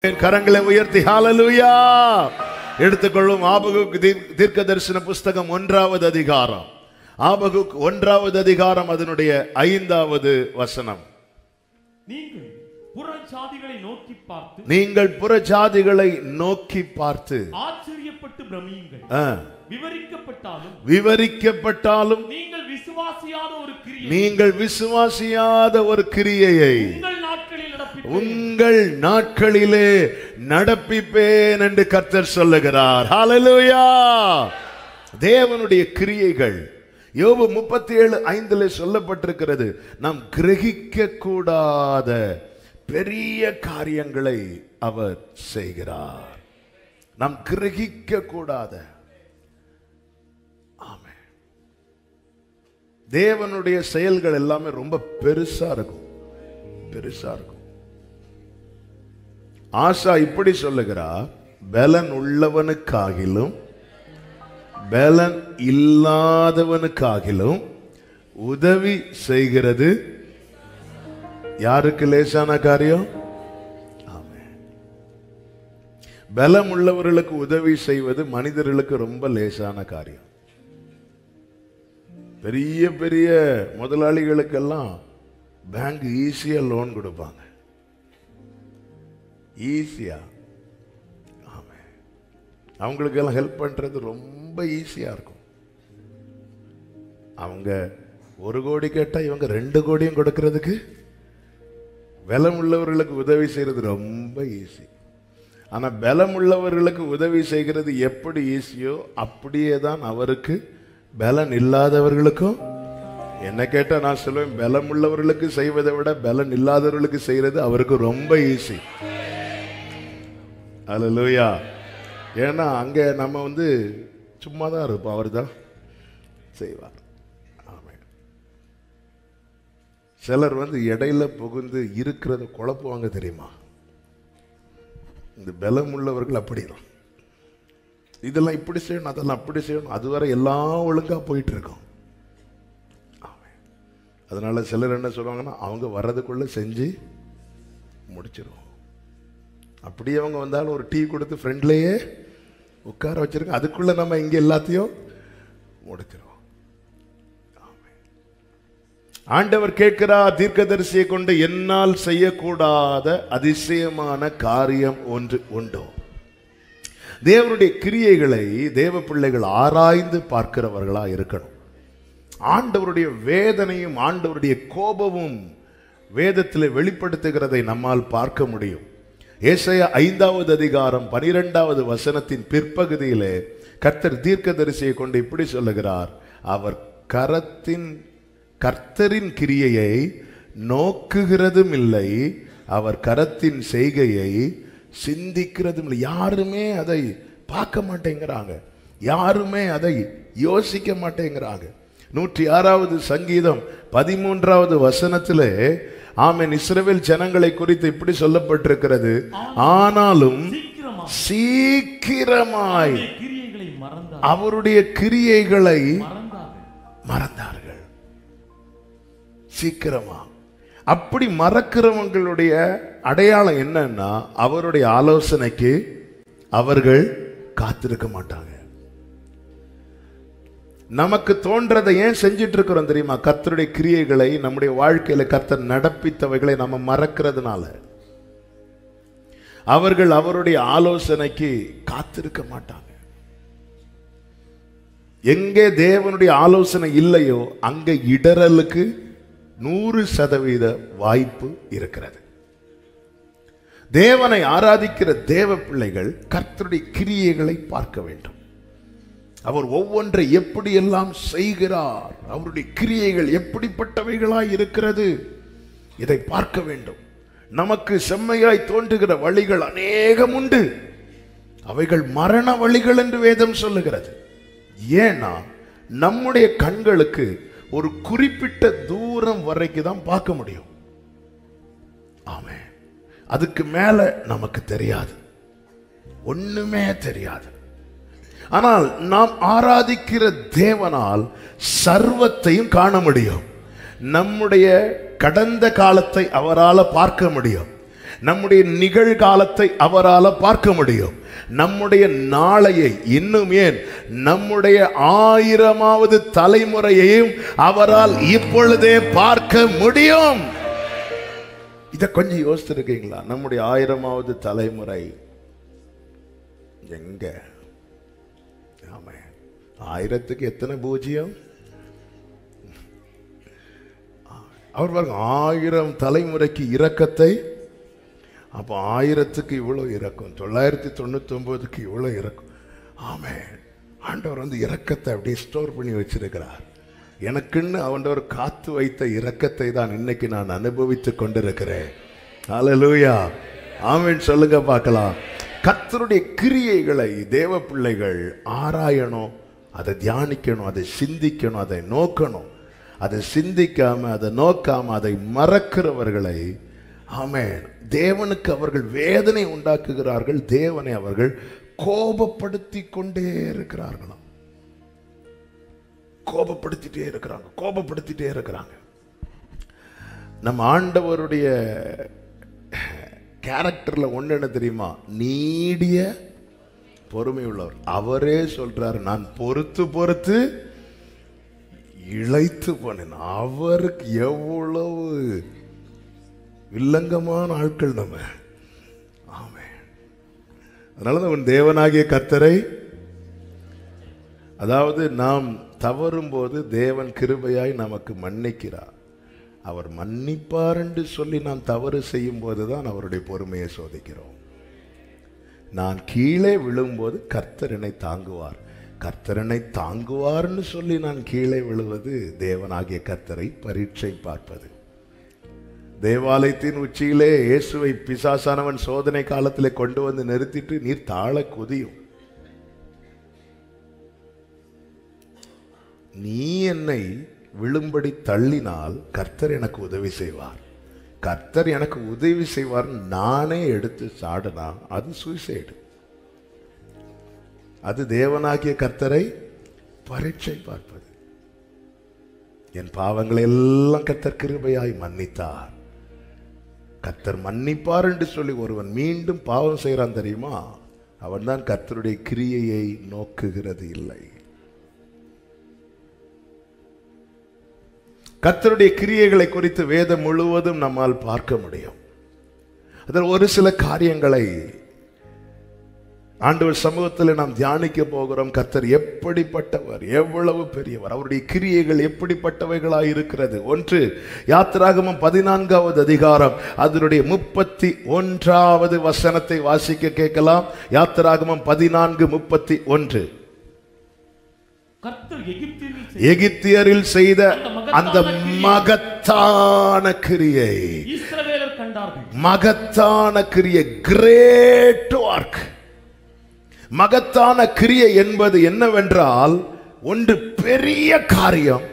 கரங்களை உயர்த்தி ஹalleluya எடுத்துக்கொள்ளும். ஆபகுக் தீர்க்கதரிசன புஸ்தகம் 1வது அதிகாரம். ஆபகுக் 1வது அதிகாரம் அதனுடைய 5வது வசனம். நீங்கள் புறஜாதிகளை நோக்கி பார்த்து ஆச்சரியப்பட்டு பிரமியுங்கள். விவரிக்கப்பட்டாலும் நீங்கள் விசுவாசியாத ஒரு கிரியையை உங்கள் நாட்களிலே நடப்பிப்பேன் என்று கர்த்தர் சொல்லுகிறார். ஹalleluya. தேவனுடைய கிரியைகள் யோபு 37:5 சொல்லப்பட்டிருக்கிறது. நாம் கிரகிக்க கூடாத பெரிய காரியங்களை அவர் செய்கிறார். நாம் கிரகிக்க கூடாத. ஆமென். தேவனுடைய செயல்கள் எல்லாமே ரொம்ப பெருசா இருக்கும். பெருசா இருக்கும். ஆசா இப்படி சொல்லுகிறார், பலன் உள்ளவனுக்காகிலும் பலன் இல்லாதவனுக்காகிலும் உதவி செய்கிறது யாருக்கு லேசான காரியம்? ஆமென். பலம் உள்ளவர்களுக்கு உதவி செய்வது மனிதர்களுக்கு ரொம்ப லேசான காரியம். பெரிய பெரிய முதலாளிகளுக்கெல்லாம் பேங்க் ஈஸியா லோன் கொடுப்பாங்க. ஈஸியா. ஆமென். அவங்களுக்கெல்லாம் ஹெல்ப் பண்றது ரொம்ப ஈஸியா இருக்கும். அவங்க 1 கோடி கேட்டா இவங்க 2 கோடியும் கொடுக்கிறதுக்கு பலம் உள்ளவர்களுக்கு உதவி செய்யறது ரொம்ப ஈஸி. ஆனா பலம் உள்ளவர்களுக்கு உதவி செய்கிறது எப்படி ஈஸியோ அப்படியே தான் அவருக்கு பலன் இல்லாதவர்களுக்கும். என்ன கேட்டா நான் சொல்லுவேன், பலம் உள்ளவர்களுக்கு செய்வதை விட பலன் இல்லாதவர்களுக்கு செய்யறது அவருக்கு ரொம்ப ஈஸி. ஹல்லேலூயா. ஏன்னா அங்க நம்ம சும்மா தான் இருப்போம், அவர் தான் செய்வார். ஆமென். சிலர் இடையில புகுந்து இருக்கிறத குழப்புவாங்க தெரியுமா? இந்த பலம் உள்ளவர்கள் அப்படிதான். இதெல்லாம் இப்படி செய்யணும், அதெல்லாம் அப்படி செய்யணும், அதுவரை எல்லாம் ஒழுங்கா போயிட்டு இருக்கோம். அதனால சிலர் என்ன சொல்லுவாங்கன்னா, அவங்க வர்றதுக்குள்ள செஞ்சு முடிச்சிருவோம். அப்படியே அவங்க வந்தாலும் ஒரு டீ கொடுத்து ஃப்ரெண்ட்லேயே உட்கார வச்சிருக்கோம், அதுக்குள்ள நம்ம இங்க எல்லாத்தையும் முடிச்சிருவோம். ஆண்டவர் கேட்கிறார், தீர்க்கதரிசியை கொண்டு என்னால் செய்யக்கூடாத அதிசயமான காரியம் ஒன்று உண்டோ? தேவனுடைய கிரியைகளை தேவ பிள்ளைகள் ஆராய்ந்து பார்க்கிறவர்களா இருக்கணும். ஆண்டவருடைய வேதனையும் ஆண்டவருடைய கோபமும் வேதத்தில் வெளிப்படுத்துகிறதை நம்மால் பார்க்க முடியும். ஏசாயா 5வது அதிகாரம் 12வது வசனத்தின் பிற்பகுதியிலே கர்த்தர் தீர்க்கதரிசியை கொண்டு இப்படி சொல்லுகிறார், அவர் கர்த்தரின் கிரியையை நோக்குகிறதும் இல்லை, அவர் கரத்தின் செய்கையை சிந்திக்கிறதும் இல்லை. யாருமே அதை பார்க்க மாட்டேங்கிறாங்க, யாருமே அதை யோசிக்க மாட்டேங்கிறாங்க. 106வது சங்கீதம் 13வது வசனத்திலே ஆமென், இஸ்ரவேல் ஜனங்களை குறித்து இப்படி சொல்லப்பட்டிருக்கிறது, ஆனாலும் சீக்கிரமாய் அவருடைய கிரியைகளை மறந்தார்கள். சீக்கிரமா. அப்படி மறக்கிறவங்களுடைய அடையாளம் என்னன்னா, அவருடைய ஆலோசனைக்கு அவர்கள் காத்திருக்க மாட்டாங்க. நமக்கு தோன்றதை ஏன் செஞ்சிட்டு இருக்கிறோம் தெரியுமா? கர்த்தருடைய கிரியைகளை நம்முடைய வாழ்க்கையில கர்த்தர் நடப்பித்தவைகளை நம்ம மறக்கிறதுனால. அவர்கள் அவருடைய ஆலோசனைக்கு காத்திருக்க மாட்டாங்க. எங்கே தேவனுடைய ஆலோசனை இல்லையோ அங்கே இடறலுக்கு 100% வாய்ப்பு இருக்கிறது. தேவனை ஆராதிக்கிற தேவ பிள்ளைகள் கர்த்தருடைய கிரியைகளை பார்க்க வேண்டும். அவர் ஒவ்வொன்றை எப்படியெல்லாம் செய்கிறார், அவருடைய கிரியைகள் எப்படிப்பட்டவைகளாய் இருக்கிறது, இதை பார்க்க வேண்டும். நமக்கு செம்மையாய் தோன்றுகிற வழிகள் அநேகம் உண்டு, அவைகள் மரண வழிகள் என்று வேதம் சொல்லுகிறது. ஏன்னா நம்முடைய கண்களுக்கு ஒரு குறிப்பிட்ட தூரம் வரைக்கும் தான் பார்க்க முடியும். ஆமென். அதுக்கு மேல நமக்கு தெரியாது, ஒண்ணுமே தெரியாது. ஆனால் நாம் ஆராதிக்கிற தேவனால் சர்வத்தையும் காண முடியும். நம்முடைய கடந்த காலத்தை அவரால் பார்க்க முடியும். நம்முடைய நிகழ்காலத்தை அவரால் பார்க்க முடியும். நம்முடைய நாளையை, இன்னும் ஏன் நம்முடைய 1000வது தலைமுறையையும் அவரால் இப்பொழுதே பார்க்க முடியும். இதை கொஞ்சம் யோசிச்சிருக்கீங்களா? நம்முடைய 1000வது தலைமுறை எங்க? ஆமா, 1000க்கு எத்தனை பூஜ்ஜியம்? அவர் பாருங்க, 1000 தலைமுறைக்கு இரக்கத்தை. அப்போ 1000க்கு இவ்வளவு இரக்கம், 999க்கு இவ்வளவு இரக்கம். ஆமென். ஆண்டவர் வந்து இரக்கத்தை அப்படியே ஸ்டோர் பண்ணி வச்சிருக்கிறார். எனக்குன்னு ஆண்டவர் காத்து வைத்த இரக்கத்தை தான் இன்னைக்கு நான் அனுபவித்து கொண்டிருக்கிறேன். ஹல்லேலூயா, ஆமென் சொல்லுங்க பார்க்கலாம். கர்த்தருடைய கிரியைகளை தேவ பிள்ளைகள் ஆராயணும், அதை தியானிக்கணும், அதை சிந்திக்கணும், அதை நோக்கணும். அதை சிந்திக்காம, அதை நோக்காம, அதை மறக்கிறவர்களை ஆமென் தேவனுக்கு அவர்கள் வேதனை உண்டாக்குகிறார்கள். தேவனை அவர்கள் கோபப்படுத்தி கொண்டே இருக்கிறார்களாம். கோபப்படுத்திட்டே இருக்கிறாங்க. நம்ம ஆண்டவருடைய கேரக்டர்ல ஒண்ணு என்ன தெரியுமா? நீடிய பொறுமை உள்ளவர். அவரே சொல்றார், நான் பொறுத்து இழைத்து போனேன். அவருக்கு எவ்வளவு வில்லங்கமான ஆட்கள் நம்ம. ஆமென். அதனாலதான் உன் தேவனாகிய கர்த்தரை, அதாவது நாம் தவறும் போது தேவன் கிருபையாய் நமக்கு மன்னிக்கிறார். அவர் மன்னிப்பார் என்று சொல்லி நாம் தவறு செய்யும் போதுதான் அவருடைய பொறுமையை சோதிக்கிறோம். நான் கீழே விழும்போது கர்த்தர் என்னை தாங்குவார். கர்த்தரனை தாங்குவார்னு சொல்லி நான் கீழே விழுவது தேவனாகிய கர்த்தரை பரீட்சை பார்ப்பது. தேவாலயத்தின் உச்சியிலே இயேசுவை பிசாசானவன் சோதனை காலத்திலே கொண்டு வந்து நிறுத்திட்டு, நீர் தாழ குதியும், நீ என்னை விழும்படி தள்ளினால் கர்த்தர் எனக்கு உதவி செய்வார். கர்த்தர் எனக்கு உதவி செய்வார் நானே எடுத்து சாடனா அது சூசைடு. அது தேவனாகிய கர்த்தரை பரீட்சை பார்ப்பது. என் பாவங்களை எல்லாம் கர்த்தர் கிருபையாய் மன்னித்தார். கர்த்தர் மன்னிப்பார் என்று சொல்லி ஒருவன் மீண்டும் பாவம் செய்கிறான் தெரியுமா? அவன் தான் கர்த்தருடைய கிரியையை நோக்குகிறது இல்லை. கர்த்தருடைய கிரியைகளை குறித்து வேதம் முழுவதும் நம்மால் பார்க்க முடியும். அதில் ஒரு சில காரியங்களை ஆண்டவர் சமூகத்தில் நாம் தியானிக்க போகிறோம். கர்த்தர் எப்படிப்பட்டவர், எவ்வளவு பெரியவர், அவருடைய கிரியைகள் எப்படிப்பட்டவைகளாய் இருக்கிறது. ஒன்று, யாத்திராகமம் 14வது அதிகாரம் அதனுடைய 31வது வசனத்தை வாசிக்க கேட்கலாம். யாத்திராகமம் 14:31. எகிப்தியரில் செய்த அந்த மகத்தான கிரியை, மகத்தான கிரியை, கிரேட் வொர்க். மகத்தான கிரியை என்பது என்னவென்றால், ஒன்று பெரிய காரியம்,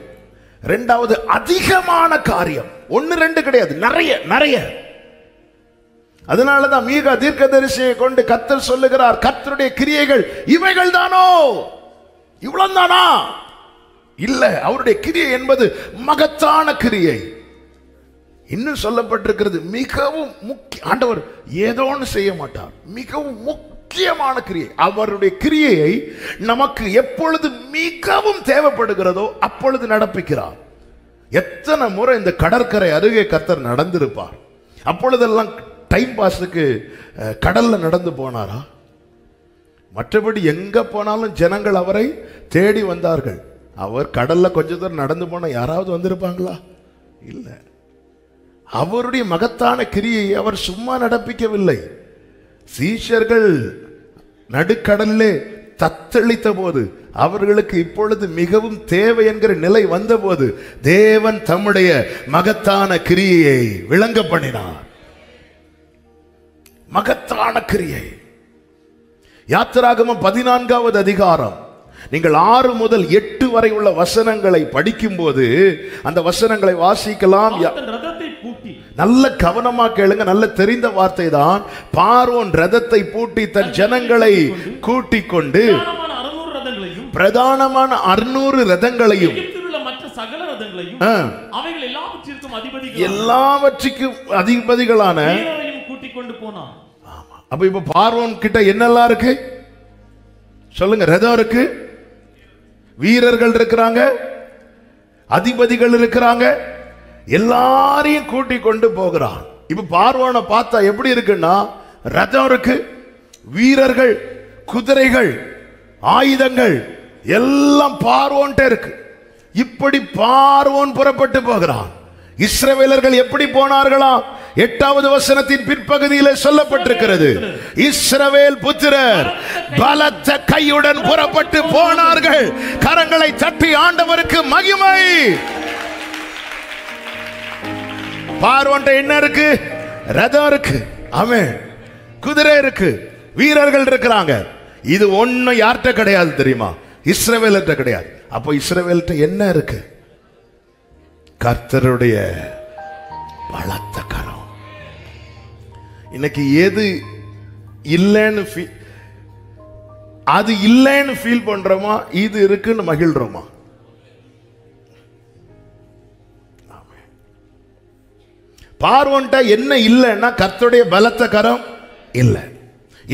இரண்டாவது அதிகமான காரியம். ஒன்னு ரெண்டு கிடையாது, நிறைய. அதனாலதான் மீகா தீர்க்கதரிசியை கொண்டு கர்த்தர் சொல்லுகிறார், கர்த்தருடைய கிரியைகள் இவைகள் தானோ, இவ்வளவு தானா? இல்ல, அவருடைய கிரியை என்பது மகத்தான கிரியை. இன்னும் சொல்லப்பட்டிருக்கிறது, மிகவும் முக்கிய. ஆண்டவர் ஏதோன்னு செய்ய மாட்டார், மிகவும் முக்கியமான கிரியை. அவருடைய கிரியையை நமக்கு எப்பொழுது மிகவும் தேவைப்படுகிறதோ அப்பொழுது நடப்பிக்கிறார். எத்தனை முறை இந்த கடற்கரை அருகே கர்த்தர் நடந்திருப்பார். அப்பொழுதெல்லாம் டைம் பாஸுக்கு கடல்ல நடந்து போனாரா? மற்றபடி எங்க போனாலும் ஜனங்கள் அவரை தேடி வந்தார்கள். அவர் கடல்ல கொஞ்ச தூரம் நடந்து போன யாராவது வந்திருப்பாங்களா? இல்ல. அவருடைய மகத்தான கிரியை அவர் சும்மா நடப்பிக்கவில்லை. சீஷர்கள் நடுக்கடலிலே தத்தளித்த போது, அவர்களுக்கு இப்பொழுது மிகவும் தேவை என்கிற நிலை வந்த போது, தேவன் தம்முடைய மகத்தான கிரியையை விளங்க பண்ணினார். மகத்தான கிரியை. யாத்திராகமம் 14வது அதிகாரம் நீங்கள் 6 முதல் 8 வரை உள்ள வசனங்களை படிக்கும் போது அந்த வசனங்களை வாசிக்கலாம். நல்ல கவனமா கேளுங்க, நல்ல தெரிந்த வார்த்தை தான். பார்வோன் ரதத்தை பூட்டி தன் ஜனங்களை கூட்டிக் கொண்டு பிரதானமான 600 ரதங்களையும் எல்லாவற்றுக்கும் அதிபதிகளான கொண்டு போனான். ஆமா. அப்ப இப்ப பார்வோன் கிட்ட என்னெல்லாம் இருக்கு சொல்லுங்க? ரதம் இருக்கு, வீரர்கள் இருக்கிறாங்க, அதிபதிகள் இருக்கிறாங்க, எல்லாரையும் கூட்டி கொண்டு போகிறான். இப்ப பார்வோனை பார்த்தா எப்படி இருக்குன்னா, ரதம் இருக்கு, வீரர்கள், குதிரைகள், ஆயுதங்கள் எல்லாம் பார்வோன்ட்ட இருக்கு. இப்படி பார்வோன் புறப்பட்டு போகிறான். இஸ்ரவேலர்கள் எப்படி போனார்களாம்? 8வது வசனத்தின் பிற்பகுதியிலே சொல்லப்பட்டிருக்கிறது, இஸ்ரவேல் புத்திரர் பலத்த கையுடன் புறப்பட்டு போனார்கள். கரங்களை தட்டி ஆண்டவருக்கு மகிமை. பார்வோன்ட்ட என்ன இருக்கு? ரதம் இருக்கு, ஆமென், குதிரை இருக்கு, வீரர்கள் இருக்கிறாங்க. இது ஒண்ணு யார்கிட்ட கிடையாது தெரியுமா? இஸ்ரவேல்கிட்ட கிடையாது. அப்போ இஸ்ரவேல்கிட்ட என்ன இருக்கு? கர்த்தருடைய பலத்த கரம். இன்னைக்கு எது இல்லைன்னு அது இல்லைன்னு ஃபீல் பண்றோமா, இது இருக்குன்னு மகிழ்றோமா? பார்வோன்ட்ட என்ன இல்லைன்னா கர்த்தருடைய பலத்த கரம் இல்லை.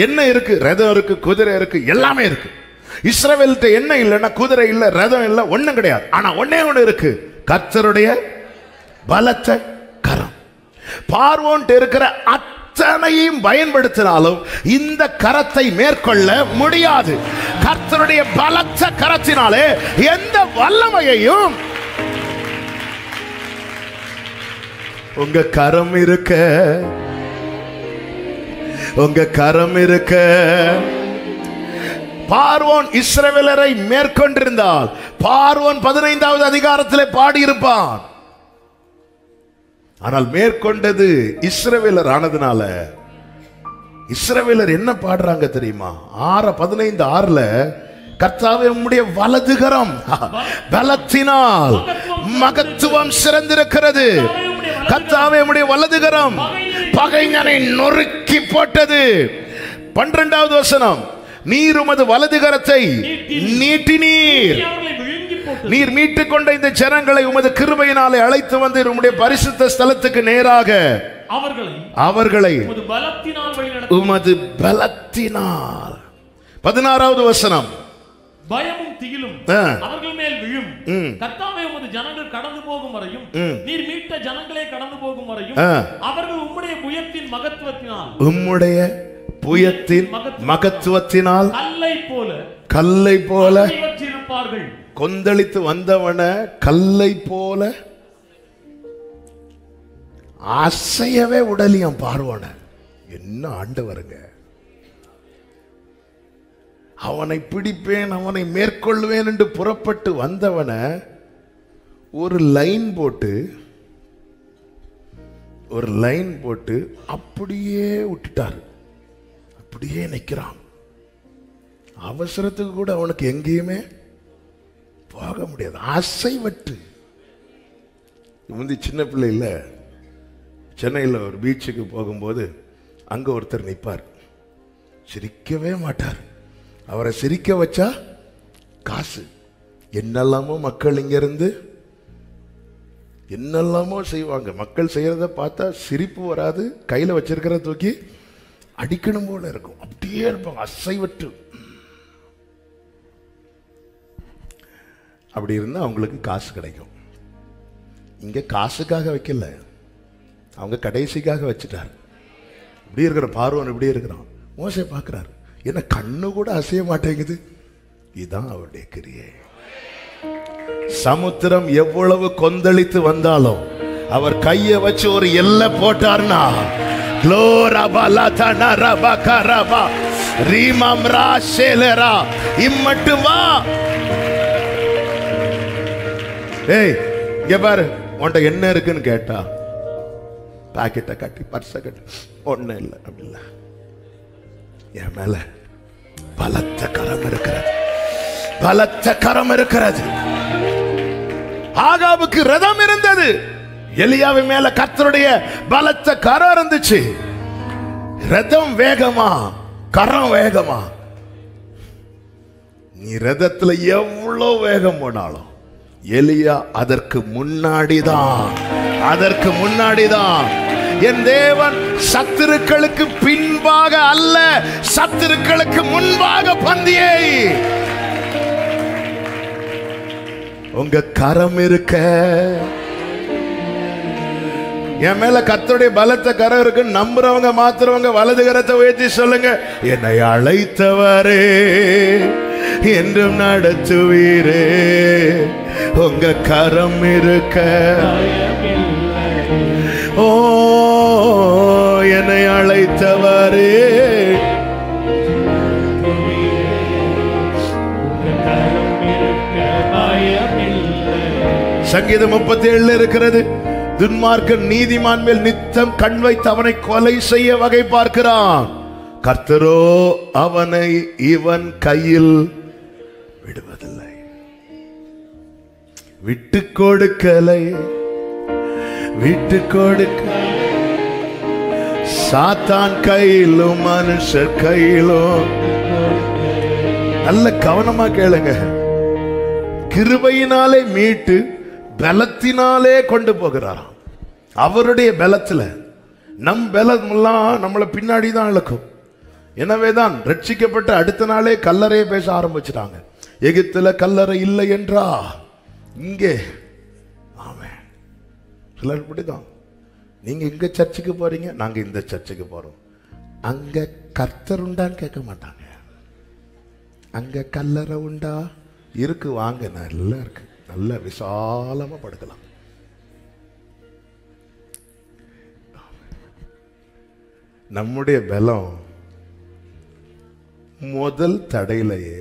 என்ன இருக்கு? ரதம் இருக்கு, குதிரை இருக்கு, எல்லாமே இருக்கு. இஸ்ரவேல்கிட்ட என்ன இல்லைன்னா குதிரை இல்லை, ரதம் இல்லை, ஒண்ணும் கிடையாது. ஆனா ஒன்னே ஒண்ணு இருக்கு, கர்த்தருடைய பலத்த கரம். பார்வோன்ட்ட இருக்கிற அத்தனையும் பயன்படுத்தினாலும் இந்த கரத்தை மேற்கொள்ள முடியாது. கர்த்தருடைய பலத்த கரத்தினாலே எந்த வல்லமையையும் உங்க கரம் இருக்க, உங்க கரம் இருக்க. பார்வோன் இஸ்ரவேலரை மேற்கொண்டிருந்தால் பார்வோன் 15வது அதிகாரத்திலே பாடியிருப்பான். ஆனால் மேற்கொண்டது இஸ்ரவேலர் ஆனதுனால இஸ்ரவேலர் என்ன பாடுறாங்க தெரியுமா? 6:15 கர்த்தாவே உம்முடைய வலதுகரம் பலத்தினால் மகத்துவம் சிறந்திருக்கிறது. கர்த்தாவே உம்முடைய வலதுகரம் பகைஞனை நொறுக்கி போட்டது. 12வது வசனம், நீர் உமது வலதுகரத்தை நீட்டினீர், நீர் மீட்டுக் கொண்ட இந்த ஜனங்களை உமது கிருபையினாலே அழைத்து வந்து உம்முடைய பரிசுத்த ஸ்தலத்துக்கு நேராக அவர்களை உமது பலத்தினால். 16வது வசனம், பயமும் திகிலும் அவர்கள் மேல் விழும். கர்த்தாவே உமது ஜனங்கள் கடந்து போகும் வரையும், நீர் மீட்ட ஜனங்களே கடந்து போகும் வரையும் அவர்கள் உம்முடைய புயத்தின் மகத்துவத்தினால், உம்முடைய புயத்தின் மகத்துவத்தினால் கல்லை போல இருப்பார்கள். கொந்தளித்து வந்தவன கல்லை போல அசையவே உடலியம் பார்வோன. என்ன ஆண்டவருங்க! அவனை பிடிப்பேன், அவனை மேற்கொள்வேன் என்று புறப்பட்டு வந்தவன ஒரு லைன் போட்டு அப்படியே விட்டுட்டார். அப்படியே நிற்கிறான். அவசரத்துக்கு கூட அவனுக்கு எங்கேயுமே போக முடியாது. அசைவற்று. முந்தி சின்ன பிள்ளை இல்ல, சென்னையில் ஒரு பீச்சுக்கு போகும்போது அங்க ஒருத்தர் நிற்பார், சிரிக்கவே மாட்டார். அவரை சிரிக்க வச்சா காசு. என்னெல்லாமோ மக்கள் இங்க இருந்து என்னெல்லாமோ செய்வாங்க. மக்கள் செய்யறத பார்த்தா சிரிப்பு வராது, கையில வச்சிருக்கிற தூக்கி அடிக்கணும் போல இருக்கும். அப்படியே இருப்பாங்க அசைவற்று. அப்படி இருந்தா அவங்களுக்கு காசு கிடைக்கும். இங்க காசுக்காக வைக்கல, அவங்க கடைசிக்காக வச்சுட்டார். இப்படி இருக்கிற பார்வோன் இப்படி இருக்கிறான். மோசே பார்க்கிறார், என்ன கண்ணு கூட அசைய மாட்டேங்குது. இதுதான் அவருடைய கிரியை. சமுத்திரம் எவ்வளவு கொந்தளித்து வந்தாலும் அவர் கையை வச்சு ஒரு எல்லை போட்டார்னா, இம்மட்டுமா? ஏய் இங்க பாரு, உன்கிட்ட என்ன இருக்குன்னு கேட்டா பாக்கெட்டை கட்டி பர்ஸை கட்டி ஒன்னும் இல்லை. அப்படி இல்லை, என் மேல பலத்த கரம் இருக்கிறது, பலத்த கரம் இருக்கிறது. ஆகாவுக்கு ரதம் இருந்தது, எலியாவின் மேல கர்த்தருடைய பலத்த கரம் இருந்துச்சு. ரதம் வேகமா, கரம் வேகமா. நீ ரதத்துல எவ்வளவு வேகம் போனாலும் எலியா அதற்கு முன்னாடிதான் என் தேவன் சத்துருக்களுக்கு பின்பாக அல்ல, சத்துருக்களுக்கு முன்பாக பந்தியை. உங்க கரம் இருக்க, என் மேல கர்த்தருடைய பலத்த கரம் இருக்கு நம்புறவங்க மாத்திரவங்க வலது கரத்தை உயர்த்தி சொல்லுங்க, என்னை அழைத்தவரே என்றும் நடத்துவீரே, உங்க கரம் இருக்க. ஓ என்னை அழைத்தவரே, சங்கீதம் 37 இருக்கிறது. துன்மார்க்கன் நீதிமான் மேல் நித்தம் கண் வைத்து அவனை கொலை செய்ய வகை பார்க்கிறான், கர்த்தரோ அவனை இவன் கையில் விடுவதில்லை. விட்டு கொடுக்கலை, விட்டு கொடுக்க. சாத்தான் கையிலும் மனுஷர் கையிலும். நல்ல கவனமா கேளுங்க. கிருபையினாலே மீட்டு பலத்தினாலே கொண்டு போகிறாராம். அவருடைய பலத்துல, நம் பலம் எல்லாம் நம்மளை பின்னாடி தான் இழுக்கும். எனவேதான் ரட்சிக்கப்பட்ட அடுத்த நாளே கல்லறையை பேச ஆரம்பிச்சிட்டாங்க. எகிப்துல கல்லறை இல்லை என்றா இங்கே. ஆமென். சிலர் இப்படிதான், நீங்க இங்க சர்ச்சுக்கு போறீங்க, நாங்க இந்த சர்ச்சுக்கு போறோம். அங்க கர்த்தர் உண்டான்னு கேட்க மாட்டாங்க. அங்க கல்லறை உண்டா? இருக்கு, வாங்க, நல்லா இருக்கு, நல்ல விசாலமா படுக்கலாம். நம்முடைய பலம் முதல் தடையிலேயே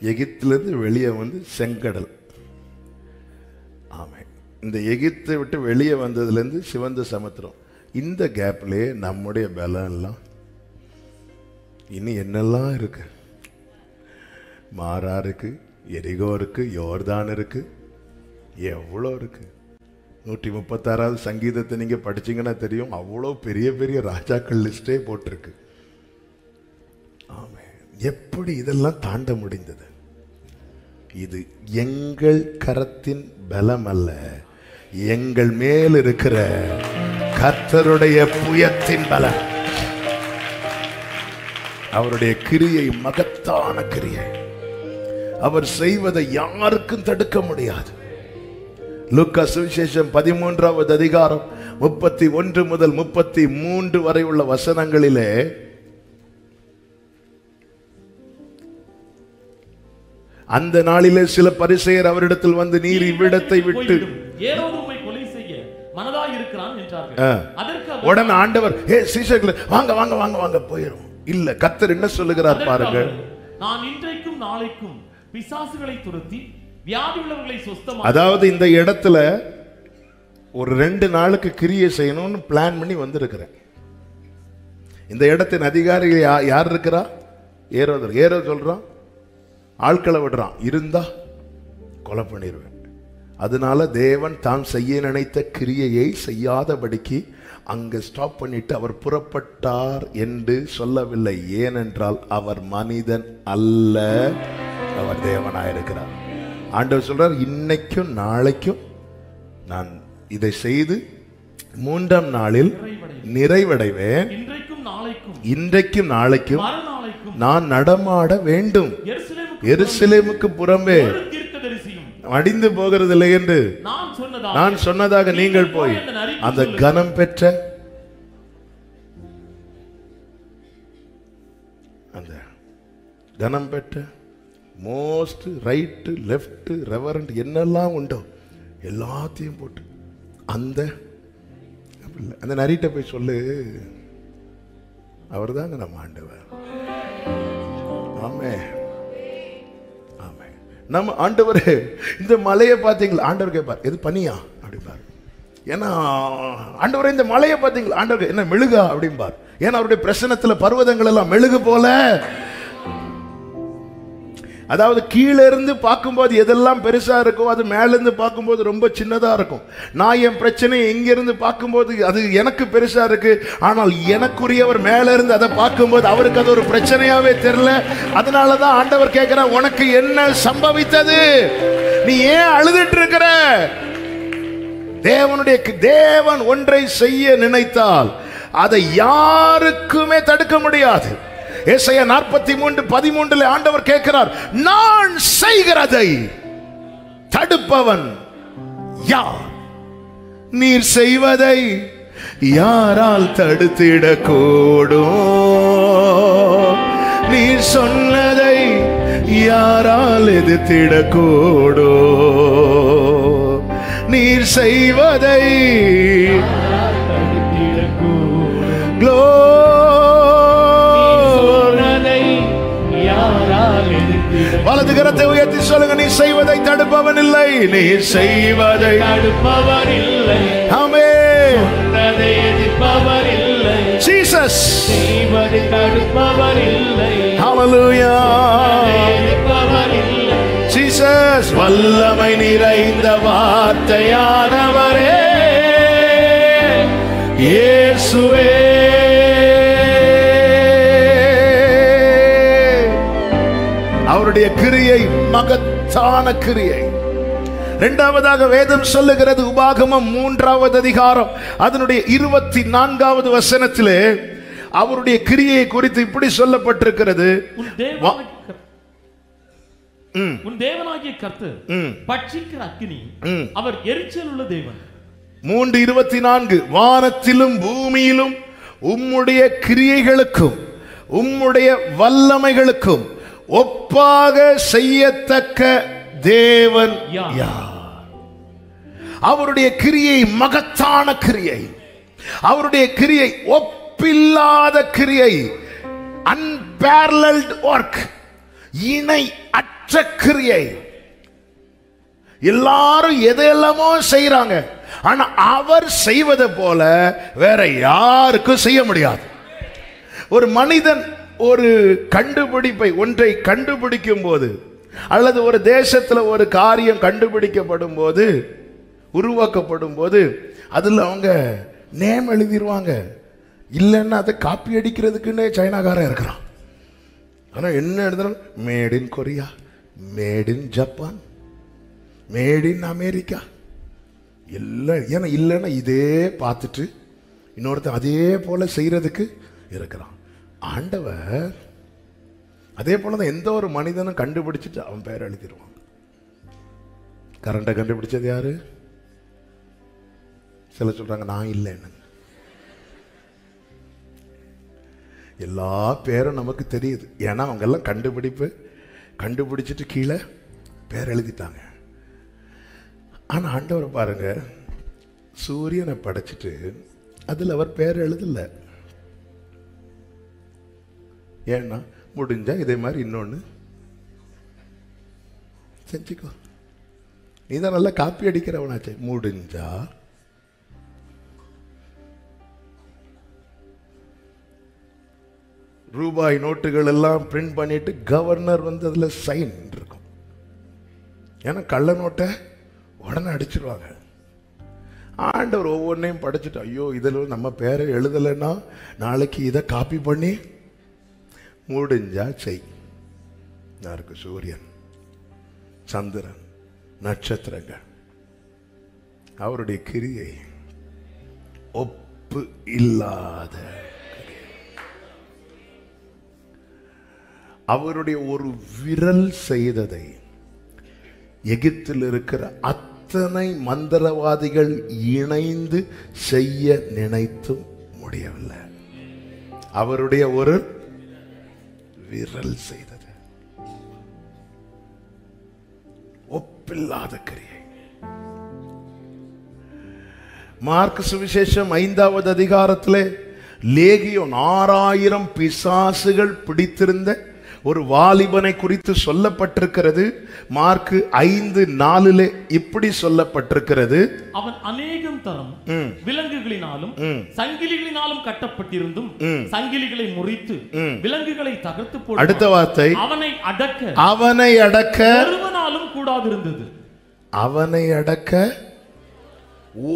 எகிப்திலிருந்து வெளியே வந்து செங்கடல். ஆமாம், இந்த எகிப்தை விட்டு வெளியே வந்ததுலேருந்து சிவந்த சமுத்திரம். இந்த கேப்லேயே நம்முடைய பலம் எல்லாம் இனி என்னெல்லாம் இருக்கு. மாரா இருக்கு, எரிகோ இருக்கு, யோர்தான் இருக்கு, எவ்வளோ இருக்கு. 136வது சங்கீதத்தை நீங்க படிச்சீங்கன்னா தெரியும், அவ்வளோ பெரிய பெரிய ராஜாக்கள் லிஸ்டே போட்டிருக்கு. ஆமென். எப்படி இதெல்லாம் தாண்ட முடிந்தது? இது எங்கள் கரத்தின் பலம் அல்ல, எங்கள் மேல் இருக்கிற கர்த்தருடைய புயத்தின் பலம். அவருடைய கிரியை மகத்தான கிரியை. அவர் செய்வதை யாருக்கும் தடுக்க முடியாது. லூக்கா சுவிசேஷம் 13வது அதிகாரம் 31 முதல் 33 வரை உள்ள வசனங்களிலே அந்த நாளிலே சில பரிசேயர் அவரிடத்தில் வந்து, நீர் இவ்விடத்தை விட்டு ஏரோதுவை கொலை செய்ய மனதாய் இருக்கிறான் என்றார்கள். அதற்கு உடனே ஆண்டவர், சீஷர்களே வாங்க வாங்க வாங்க வாங்க போயிரும். இல்ல, கர்த்தர் என்ன சொல்லுகிறார் பாருங்க, நான் இன்றைக்கும் நாளைக்கும் பிசாசுகளை துரத்தி வியாதி உள்ளவர்களை சுத்தமாக்க. அதாவது இந்த இடத்துல ஒரு 2 நாளுக்கு கிரியை செய்யணும்னு பிளான் பண்ணி வந்திருக்கிறேன். இந்த இடத்தின் அதிகாரி யார் இருக்கிறா? ஏரோதர். ஏரோ சொல்றான், ஆட்களை விடுறான், இருந்தா கொலை பண்ணிடுவேன். அதனால தேவன் தான் செய்ய நினைத்த கிரியையை செய்யாதபடிக்கு அங்க ஸ்டாப் பண்ணிட்டு அவர் புறப்பட்டார் என்று சொல்லவில்லை. ஏனென்றால் அவர் மனிதன் அல்ல, அவர் தேவனாயிருக்கிறார். ஆண்டவர் சொல்றார், இன்னைக்கும் நாளைக்கும் நான் இதை செய்து 3ஆம் நாளில் நிறைவடைவேன். இன்றைக்கும் நாளைக்கும் நான் நடமாட வேண்டும். எருசலேமுக்கு புறம்பே அடிந்து போகிறதில்லை என்று நான் சொன்னதாக நீங்கள் போய் அந்த கனம் பெற்ற அந்த கனம் பெற்ற மோஸ்ட் ரைட்டு லெஃப்ட் ரெவரண்ட் என்னெல்லாம் உண்டோ எல்லாத்தையும் போட்டு அந்த அந்த நரிட்ட போய் சொல்லு, அவர் தாங்க நம்ம ஆண்டவர். ஆமே ஆமே. நம்ம ஆண்டவர் இந்த மலையை பார்த்தீங்களா? ஆண்டவர் கேட்பார், எது பனியா அப்படிம்பார். ஏன்னா ஆண்டவர் இந்த மலையை பார்த்தீங்களா? ஆண்டவர் என்ன மெழுகா அப்படிம்பார். ஏன்னா அவருடைய பிரசனத்தில் பர்வதங்கள் எல்லாம் மெழுகு போல. அதாவது கீழே இருந்து பார்க்கும்போது எதெல்லாம் பெருசா இருக்கோ அது மேலிருந்து பார்க்கும்போது ரொம்ப சின்னதா இருக்கும். நான் என் பிரச்சனையை எங்கிருந்து பார்க்கும்போது அது எனக்கு பெருசா இருக்கு, ஆனால் எனக்குரியவர் மேல இருந்து அதை பார்க்கும்போது அவருக்கு அது ஒரு பிரச்சனையாவே தெரியல. அதனாலதான் ஆண்டவர் கேட்கிறார், உனக்கு என்ன சம்பவித்தது? நீ ஏன் அழுதுட்டு இருக்கிற? தேவன் ஒன்றை செய்ய நினைத்தால் அதை யாருக்குமே தடுக்க முடியாது. ஏசாயா 43:13 ஆண்டவர் கேட்கிறார், நான் செய்கிறதை தடுப்பவன் யார்? நீர் செய்வதை யாரால் தடுத்திடக்கூடும்? நீர் சொன்னதை யாரால் எதிர்த்திடக்கூடும்? நீர் செய்வதை வலது கரத்தை உயர்த்தி சொல்லுங்க, நீ செய்வதை தடுப்பவன் இல்லை. நீ செய்வதை தடுப்பவன் இல்லை. ஆமென். எதிர்ப்பவர் இல்லை. ஜீசஸ் செய்வதை தடுப்பவர் இல்லை. ஹalleluya. எதிர்ப்பவர் இல்லை. ஜீசஸ் வல்லமை நிறைந்த வார்த்தையானவரே இயேசுவே. அவருடைய கிரியை மகத்தான கிரியை. இரண்டாவதாக வேதம் சொல்லுகிறது, உபாகமம் 3வது அதிகாரம் அதனுடைய 24வது வசனத்திலே அவருடைய கிரியை குறித்து இப்படி சொல்லப்பட்டிருக்கிறது, உன் தேவனாகிய கர்த்தர் பட்சிக்கிற அக்கினி, அவர் எரிச்சல் உள்ள தேவன். 3:24 வானத்திலும் பூமியிலும் உம்முடைய கிரியைகளுக்கும் உம்முடைய வல்லமைகளுக்கும் ஒப்பாக செய்யத்தக்க தேவன் யார்? அவருடைய கிரியை மகத்தான கிரியை. அவருடைய கிரியை ஒப்பில்லாத கிரியை. unparalleled work, இணை அற்ற கிரியை. எல்லாரும் எதையெல்லாமோ செய்யறாங்க, ஆனா அவர் செய்வதை போல வேற யாருக்கும் செய்ய முடியாது. ஒரு மனிதன் ஒரு கண்டுபிடிப்பை ஒன்றை கண்டுபிடிக்கும் போது, அல்லது ஒரு தேசத்தில் ஒரு காரியம் கண்டுபிடிக்கப்படும் போது, உருவாக்கப்படும் போது, அதில் அவங்க நேம் எழுதிடுவாங்க. இல்லைன்னா அதை காப்பி அடிக்கிறதுக்குன்னே சைனாக்காரன் இருக்கிறான். ஆனால் என்ன எழுதுறாங்க? Made in Korea, made in Japan, made in America எல்லாம். ஏன்னா இல்லைன்னா இதே பார்த்துட்டு இன்னொருத்தன் அதே போல செய்யறதுக்கு இருக்கிறான். ஆண்டவர் அதே போலதான் எந்த ஒரு மனிதனும் கண்டுபிடிச்சிட்டு அவன் பேர் எழுதிடுவான். கரண்டை கண்டுபிடிச்சது யாரு? சில சொல்றாங்க நான் இல்லைன்னு. எல்லா பேரும் நமக்கு தெரியுது, ஏன்னா அவங்க எல்லாம் கண்டுபிடிச்சிட்டு கீழே பேர் எழுதிட்டாங்க. ஆனா ஆண்டவரை பாருங்க, சூரியனை படைச்சிட்டு அதில் அவர் பேர் எழுதல. ஏன்னா முடிஞ்சா இதே மாதிரி இன்னொன்று செஞ்சுக்கோ, நீ தான் நல்லா காப்பி அடிக்கிறவனாச்சே. முடிஞ்சா ரூபாய் நோட்டுகள் எல்லாம் பிரிண்ட் பண்ணிட்டு கவர்னர் வந்து அதுல சைன் இருக்கும். ஏன்னா கள்ள நோட்டை உடனே அடிச்சிருவாங்க. ஆண்டவர் ஒவ்வொன்றையும் படிச்சுட்டு, ஐயோ இதில் நம்ம பேரை எழுதலைன்னா நாளைக்கு இதை காப்பி பண்ணி முடிஞ்சா செய். யாருக்கு? சூரியன், சந்திரன், நட்சத்திரங்கள். அவருடைய கிரியை ஒப்பு இல்லாத. அவருடைய ஒரு விரல் செய்ததை எகிப்தில் இருக்கிற அத்தனை மந்திரவாதிகள் இணைந்து செய்ய நினைத்தும் முடியவில்லை. அவருடைய ஒரு விரல் செய்தது ஒப்பில்லாத கிரியை. மார்க் சுவிசேஷம் 5வது அதிகாரத்திலே லேகியோன் 6000 பிசாசுகள் பிடித்திருந்த ஒரு வாலிபனை குறித்து சொல்லப்பட்டிருக்கிறது. மார்க் 5:4 இப்படி சொல்லப்பட்டிருக்கிறது, அவன் அநேகம் தரம் விலங்குகளினாலும் சங்கிலிகளினாலும் கட்டப்பட்டிருந்தும் சங்கிலிகளை முறித்து விலங்குகளை தகர்த்து போட்டு, அடுத்த வார்த்தை, அவனை அடக்க ஒருவனாலும் கூடாதிருந்தது. அவனை அடக்க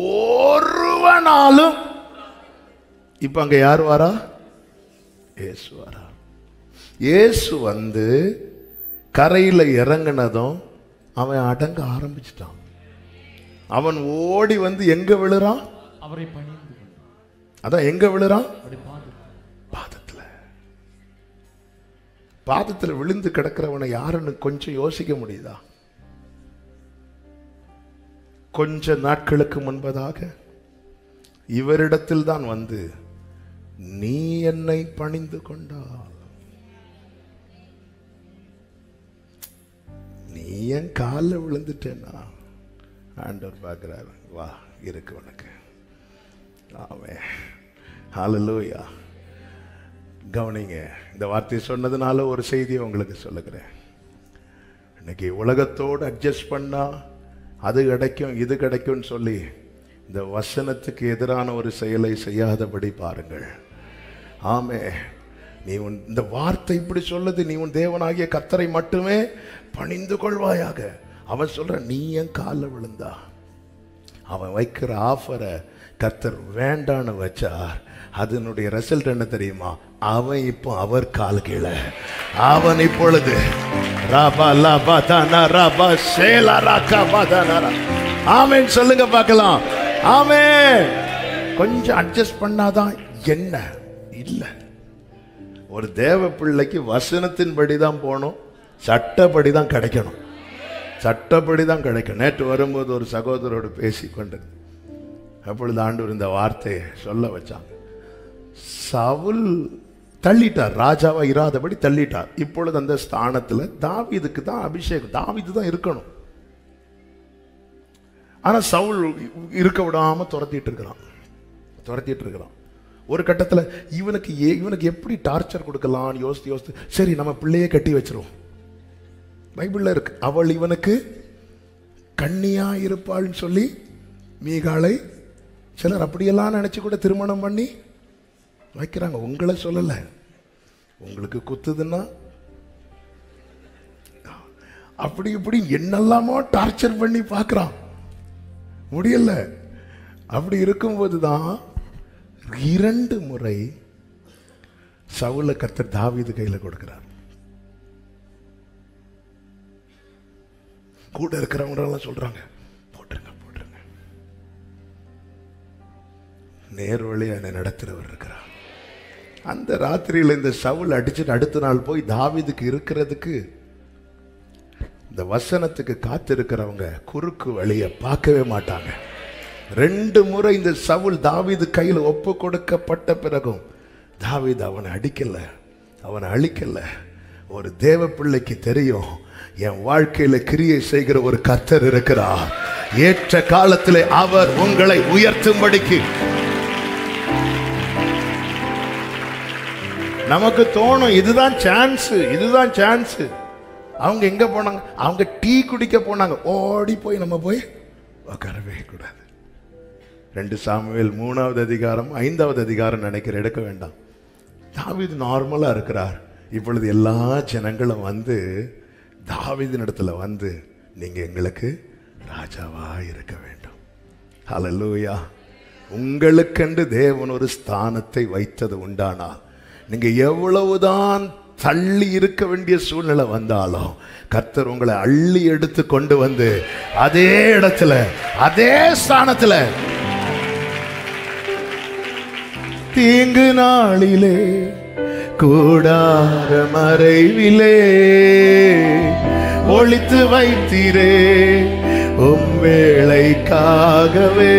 ஒருவனாலும். இப்ப அங்க யார் வாரா? இயேசு வாரா. இயேசு வந்து கரையில் இறங்கினதும் அவன் அடங்க ஆரம்பிச்சிட்டான். அவன் ஓடி வந்து எங்க விழுறான்? அவரை பணிந்து. அதான் எங்க விழுறான்? பாதத்துல. பாதத்துல விழுந்து கிடக்கிறவனை யாருன்னு கொஞ்சம் யோசிக்க முடியுதா? கொஞ்ச நாட்களுக்கு முன்பதாக இவரிடத்தில் தான் வந்து, நீ என்னை பணிந்து கொண்டால், நீ என் காலில் விழுந்துட்டேன்னா ஆண்டவர் பார்க்கிறாரு, வா இருக்கு உனக்கு. ஆமென், ஹல்லேலூயா. கவனிங்க, இந்த வார்த்தை சொன்னதுனால ஒரு செய்தியை உங்களுக்கு சொல்லுகிறேன். இன்னைக்கு உலகத்தோடு அட்ஜஸ்ட் பண்ணா அது கிடைக்கும் இது கிடைக்கும்னு சொல்லி இந்த வசனத்துக்கு எதிரான ஒரு செயலை செய்யாதபடி பாருங்கள். ஆமே, நீ இந்த வார்த்தை இப்படி சொல்லுது, நீ உன் தேவனாகிய கர்த்தரை மட்டுமே பணிந்து கொள்வாயாக. அவன் சொல்ற, நீ என் காலில் விழுந்தா. அவன் வைக்கிற ஆஃபரை கர்த்தர் வேண்டான்னு வச்சார். அதனுடைய ரிசல்ட் என்ன தெரியுமா? அவன் இப்போ அவர் கால் கீழே, அவன் இப்பொழுது ஆமென் சொல்லுங்க பார்க்கலாம். ஆமென். கொஞ்சம் அட்ஜஸ்ட் பண்ணாதான் என்ன இல்ல. ஒரு தேவ பிள்ளைக்கு வசனத்தின்படி தான் போகணும், சட்டப்படி தான் கிடைக்கணும். சட்டப்படி தான் கிடைக்கும். நேற்று வரும்போது ஒரு சகோதரோடு பேசிக்கொண்டு அப்பொழுது ஆண்டவர் இந்த வார்த்தையை சொல்ல வச்சாங்க. சவுல் தள்ளிட்டார், ராஜாவா இராதபடி தள்ளிட்டார். இப்பொழுது அந்த ஸ்தானத்தில் தாவீதுக்கு தான் அபிஷேகம், தாவீது தான் இருக்கணும். ஆனா சவுல் இருக்க விடாம துரத்திட்டு இருக்கிறான். ஒரு கட்டத்தில் இவனுக்கு எப்படி டார்ச்சர் கொடுக்கலாம்னு யோசித்து சரி நம்ம பிள்ளையே கட்டி வச்சிருவோம். பைபிள்ல இருக்கு, அவள் இவனுக்கு கன்னியா இருப்பாள்னு சொல்லி மீகாளை சிலர் அப்படியெல்லாம் நினைச்சு கூட திருமணம் பண்ணி வைக்கிறாங்க. உங்களை சொல்லல, உங்களுக்கு குத்துதுன்னா அப்படி இப்படி என்னெல்லாமோ டார்ச்சர் பண்ணி பார்க்கறான், முடியல. அப்படி இருக்கும்போது தான் 2 முறை சவுல கர்த்தர் தாவீது கையில கொடுக்கிறார். கூட இருக்கிறவங்க எல்லாம் சொல்றாங்க, போட்டுருங்க. நேர் வழியா என்னை நடத்துறவர் இருக்கிறார். அந்த ராத்திரியில் இந்த சவுல் அடிச்சுட்டு அடுத்த நாள் போய் தாவீதுக்கு இருக்கிறதுக்கு, இந்த வசனத்துக்கு காத்திருக்கிறவங்க குறுக்கு வழியை பார்க்கவே மாட்டாங்க. 2 முறை இந்த சவுல் தாவீது கையில் ஒப்பு கொடுக்கப்பட்ட பிறகும் தாவீது அவனை அடிக்கல, அவனை அழிக்கல. ஒரு தேவ பிள்ளைக்கு தெரியும், என் வாழ்க்கையில கிரியை செய்கிற ஒரு கர்த்தர் இருக்கிறார். ஏற்ற காலத்திலே அவர் உங்களை உயர்த்தும்படிக்கு. நமக்கு தோணும் இதுதான் சான்ஸ். அவங்க எங்க போனாங்க? அவங்க டீ குடிக்க போனாங்க. ஓடி போய் நம்ம போய் உட்காரவே கூடாது. 2 சாமுவேல் 3வது அதிகாரம் 5வது அதிகாரம் நினைக்கிற எடுக்க வேண்டாம். தாவீது நார்மலா இருக்கிறார். இப்பொழுது எல்லா ஜனங்களும் வந்து தாவீதின் இடத்துல வந்து, நீங்க எங்களுக்கு ராஜாவா இருக்க வேண்டும். ஹல்லேலூயா. உங்களுக்கென்று தேவன் ஒரு ஸ்தானத்தை வைத்தது உண்டானா, நீங்க எவ்வளவுதான் தள்ளி இருக்க வேண்டிய சூழ்நிலை வந்தாலும் கர்த்தர் உங்களை அள்ளி எடுத்து கொண்டு வந்து அதே இடத்துல, அதே ஸ்தானத்துல, தீங்கு நாளிலே கூடார மறைவிலே ஒளித்து வைத்தீரே உம் வேளைக்காகவே.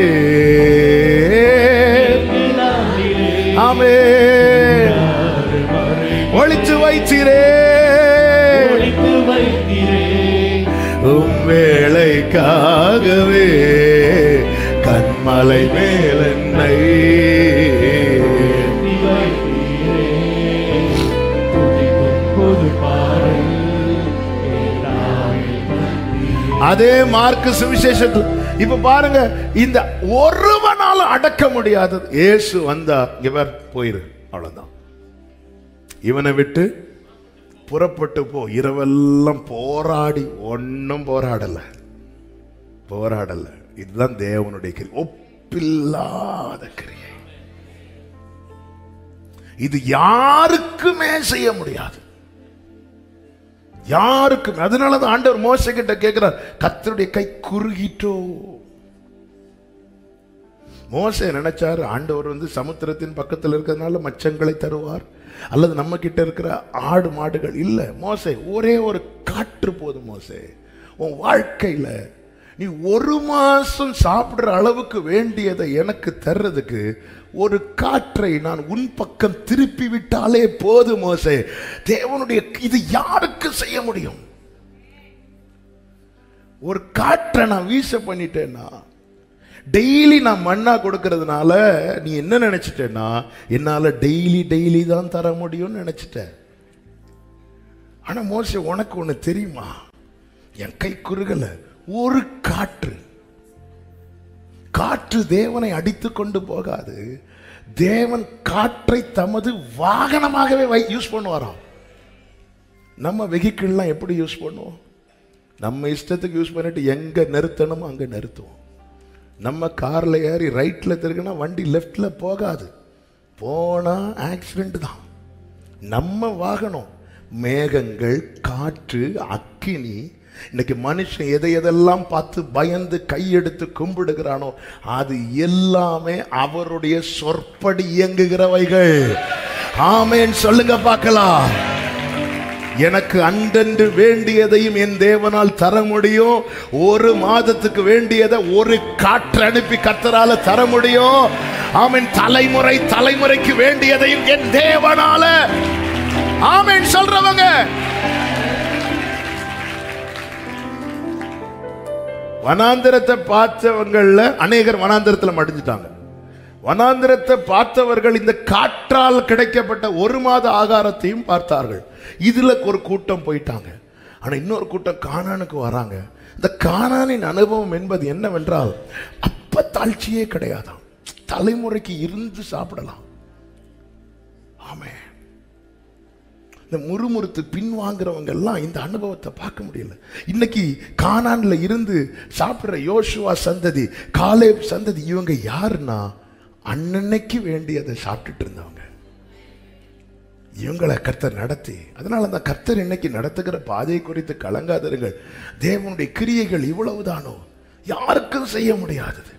ஆமென். ஒளித்து வைத்தீரே உம் வேளைக்காகவே, கண்மலை மேல் என்னை அதே மார்க்கு சுவிசேஷத்தில் இப்ப பாருங்க, இந்த ஒருவனால அடக்க முடியாதது. இயேசு வந்தா இவர் போயிரு, அவ்வளவுதான். இவனை விட்டு புறப்பட்டு போ. இரவெல்லாம் போராடி ஒன்னும் போராடல. இதுதான் தேவனுடைய கிரியை, ஒப்பில்லாத கிரியை. இது யாருக்குமே செய்ய முடியாது, யாருக்கும். அதனாலதான் ஆண்டவர் மோசே கிட்ட கேட்கிறார், கர்த்தருடைய கை குறுகிட்டோ. மோசே நினைச்சாரு ஆண்டவர் வந்து சமுத்திரத்தின் பக்கத்தில் இருக்கிறதுனால மச்சங்களை தருவார், அல்லது நம்ம கிட்ட இருக்கிற ஆடு மாடுகள் இல்லை. மோசே ஒரே ஒரு காற்று போதும். மோசே உன் வாழ்க்கையில நீ 1 மாசம் சாப்பிடுற அளவுக்கு வேண்டியதை எனக்கு தர்றதுக்கு ஒரு காற்றை நான் உன் பக்கம் திருப்பி விட்டாலே போதும். மோசே, தேவனுடைய இது யாருக்கு செய்ய முடியும்? ஒரு காற்றை நான் வீச பண்ணிட்டேன்னா, டெய்லி நான் மண்ணா கொடுக்கறதுனால நீ என்ன நினைச்சிட்டேன்னா என்னால டெய்லி தான் தர முடியும்னு நினைச்சிட்ட. ஆனா மோசே, உனக்கு ஒண்ணு தெரியுமா? என் கை குறுகல. ஒரு காற்று தேவனை அடித்து கொண்டு போகாது. தேவன் காற்றை தமது வாகனமாகவே யூஸ் பண்ணுவாராம். நம்ம வெஹிக்கிள்லாம் எப்படி யூஸ் பண்ணுவோம்? நம்ம இஷ்டத்துக்கு யூஸ் பண்ணிட்டு எங்க நிறுத்தணுமோ அங்க நிறுத்துவோம். நம்ம கார்ல ஏறி ரைட்ல திருக்கினா வண்டி லெஃப்ட்ல போகாது, போனா ஆக்சிடென்ட் தான். நம்ம வாகனம் மேகங்கள், காற்று, அக்கினி. இன்னைக்கு மனுஷன் எதையெல்லாம் பார்த்து பயந்து கையெடுத்து கும்பிடுகிறானோ அது எல்லாமே அவருடைய சொற்படி இயங்குகிறவைகள். ஆமென் சொல்லுங்க பார்க்கலாம். எனக்கு அன்றென்று வேண்டியதையும் என் தேவனால் தர முடியும். 1 மாதத்துக்கு வேண்டியதை ஒரு காற்று அனுப்பி கர்த்தரால தர முடியும். ஆமென். தலைமுறைக்கு வேண்டியதையும் என் தேவனால. ஆமென் சொல்றவங்க. வனாந்திரத்தை பார்த்தவங்கள்ல அநேகர் வனாந்திரத்தில் மடிஞ்சிட்டாங்க. வனாந்திரத்தை பார்த்தவர்கள் இந்த காற்றால் கிடைக்கப்பட்ட 1 மாத ஆகாரத்தையும் பார்த்தார்கள். இதுல ஒரு கூட்டம் போயிட்டாங்க. ஆனா இன்னொரு கூட்டம் கானானுக்கு வராங்க. இந்த கானானின் அனுபவம் என்பது என்னவென்றால், அப்ப தாழ்ச்சியே கிடையாதாம். தலைமுறைக்கு இருந்து சாப்பிடலாம். ஆமென். இந்த முறுமுறுத்து பின்வாங்கிறவங்க எல்லாம் இந்த அனுபவத்தை பார்க்க முடியல. இன்னைக்கு கானான்ல இருந்து சாப்பிடுற யோசுவா சந்ததி, காலேப் சந்ததி, இவங்க யாருன்னா அன்னைக்கு வேண்டியதை சாப்பிட்டுட்டு இருந்தவங்க. இவங்களை கர்த்தர் நடத்தி, அதனால அந்த கர்த்தர் இன்னைக்கு நடத்துகிற பாதை குறித்து கலங்காதிருங்கள். தேவனுடைய கிரியைகள் இவ்வளவுதானோ, யாருக்கும் செய்ய முடியாதது.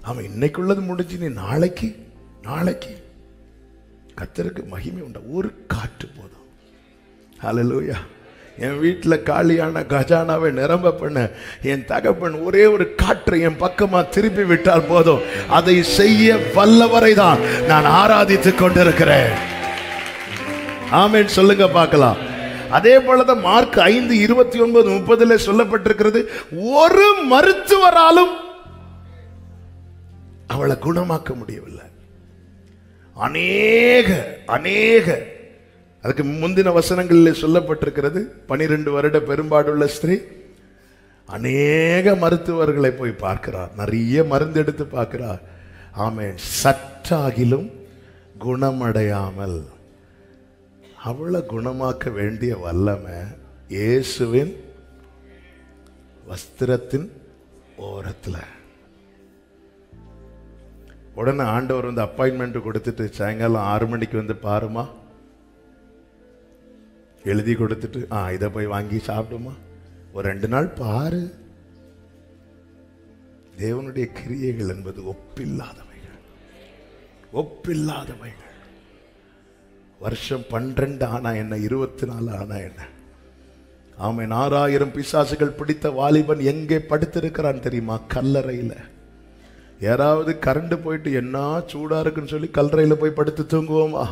அவன் இன்னைக்குள்ளது முடிஞ்சு நீ நாளைக்கு கர்த்தருக்கு மகிமை உண்ட. ஒரு காற்று போதும். ஹல்லேலூயா. என் வீட்டில் காலியான கஜானாவை நிரம்ப பண்ண என் தகப்பன் ஒரே ஒரு காற்றை என் பக்கமா திருப்பி விட்டால் போதும். அதை செய்ய வல்லவரை தான் நான் ஆராதித்துக் கொண்டிருக்கிறேன். ஆமென் சொல்லுங்க பார்க்கலாம். அதே போலதான் மார்க் 5:29-30 சொல்லப்பட்டிருக்கிறது, ஒரு மருத்துவராலும் அவளை குணமாக்க முடியவில்லை. அநேக அதுக்கு முந்தின வசனங்களில் சொல்லப்பட்டிருக்கிறது, 12 வருட பெரும்பாடுள்ள ஸ்திரீ அநேக மருத்துவர்களை போய் பார்க்கிறார், நிறைய மருந்து எடுத்து பார்க்கிறார். ஆமென். சற்றாகிலும் குணமடையாமல். அவளை குணமாக்க வேண்டிய வல்லமை இயேசுவின் வஸ்திரத்தின் ஓரத்தில். உடனே ஆண்டவர் வந்து அப்பாயின்மெண்ட் கொடுத்துட்டு, சாயங்காலம் 6 மணிக்கு வந்து பாருமா, எழுதி கொடுத்துட்டு, இதை போய் வாங்கி சாப்பிடுமா, ஒரு 2 நாள் பாரு. தேவனுடைய கிரியைகள் என்பது ஒப்பில்லாதவைகள். வருஷம் 12 ஆனா என்ன, 24 ஆனா என்ன. ஆமென். 6000 பிசாசுகள் பிடித்த வாலிபன் எங்கே படுத்திருக்கிறான் தெரியுமா? கல்லறையில். யாராவது கரண்ட் போயிட்டு என்ன சூடா இருக்குன்னு சொல்லி கல்லறையில் போய் படுத்து தூங்குவோமா?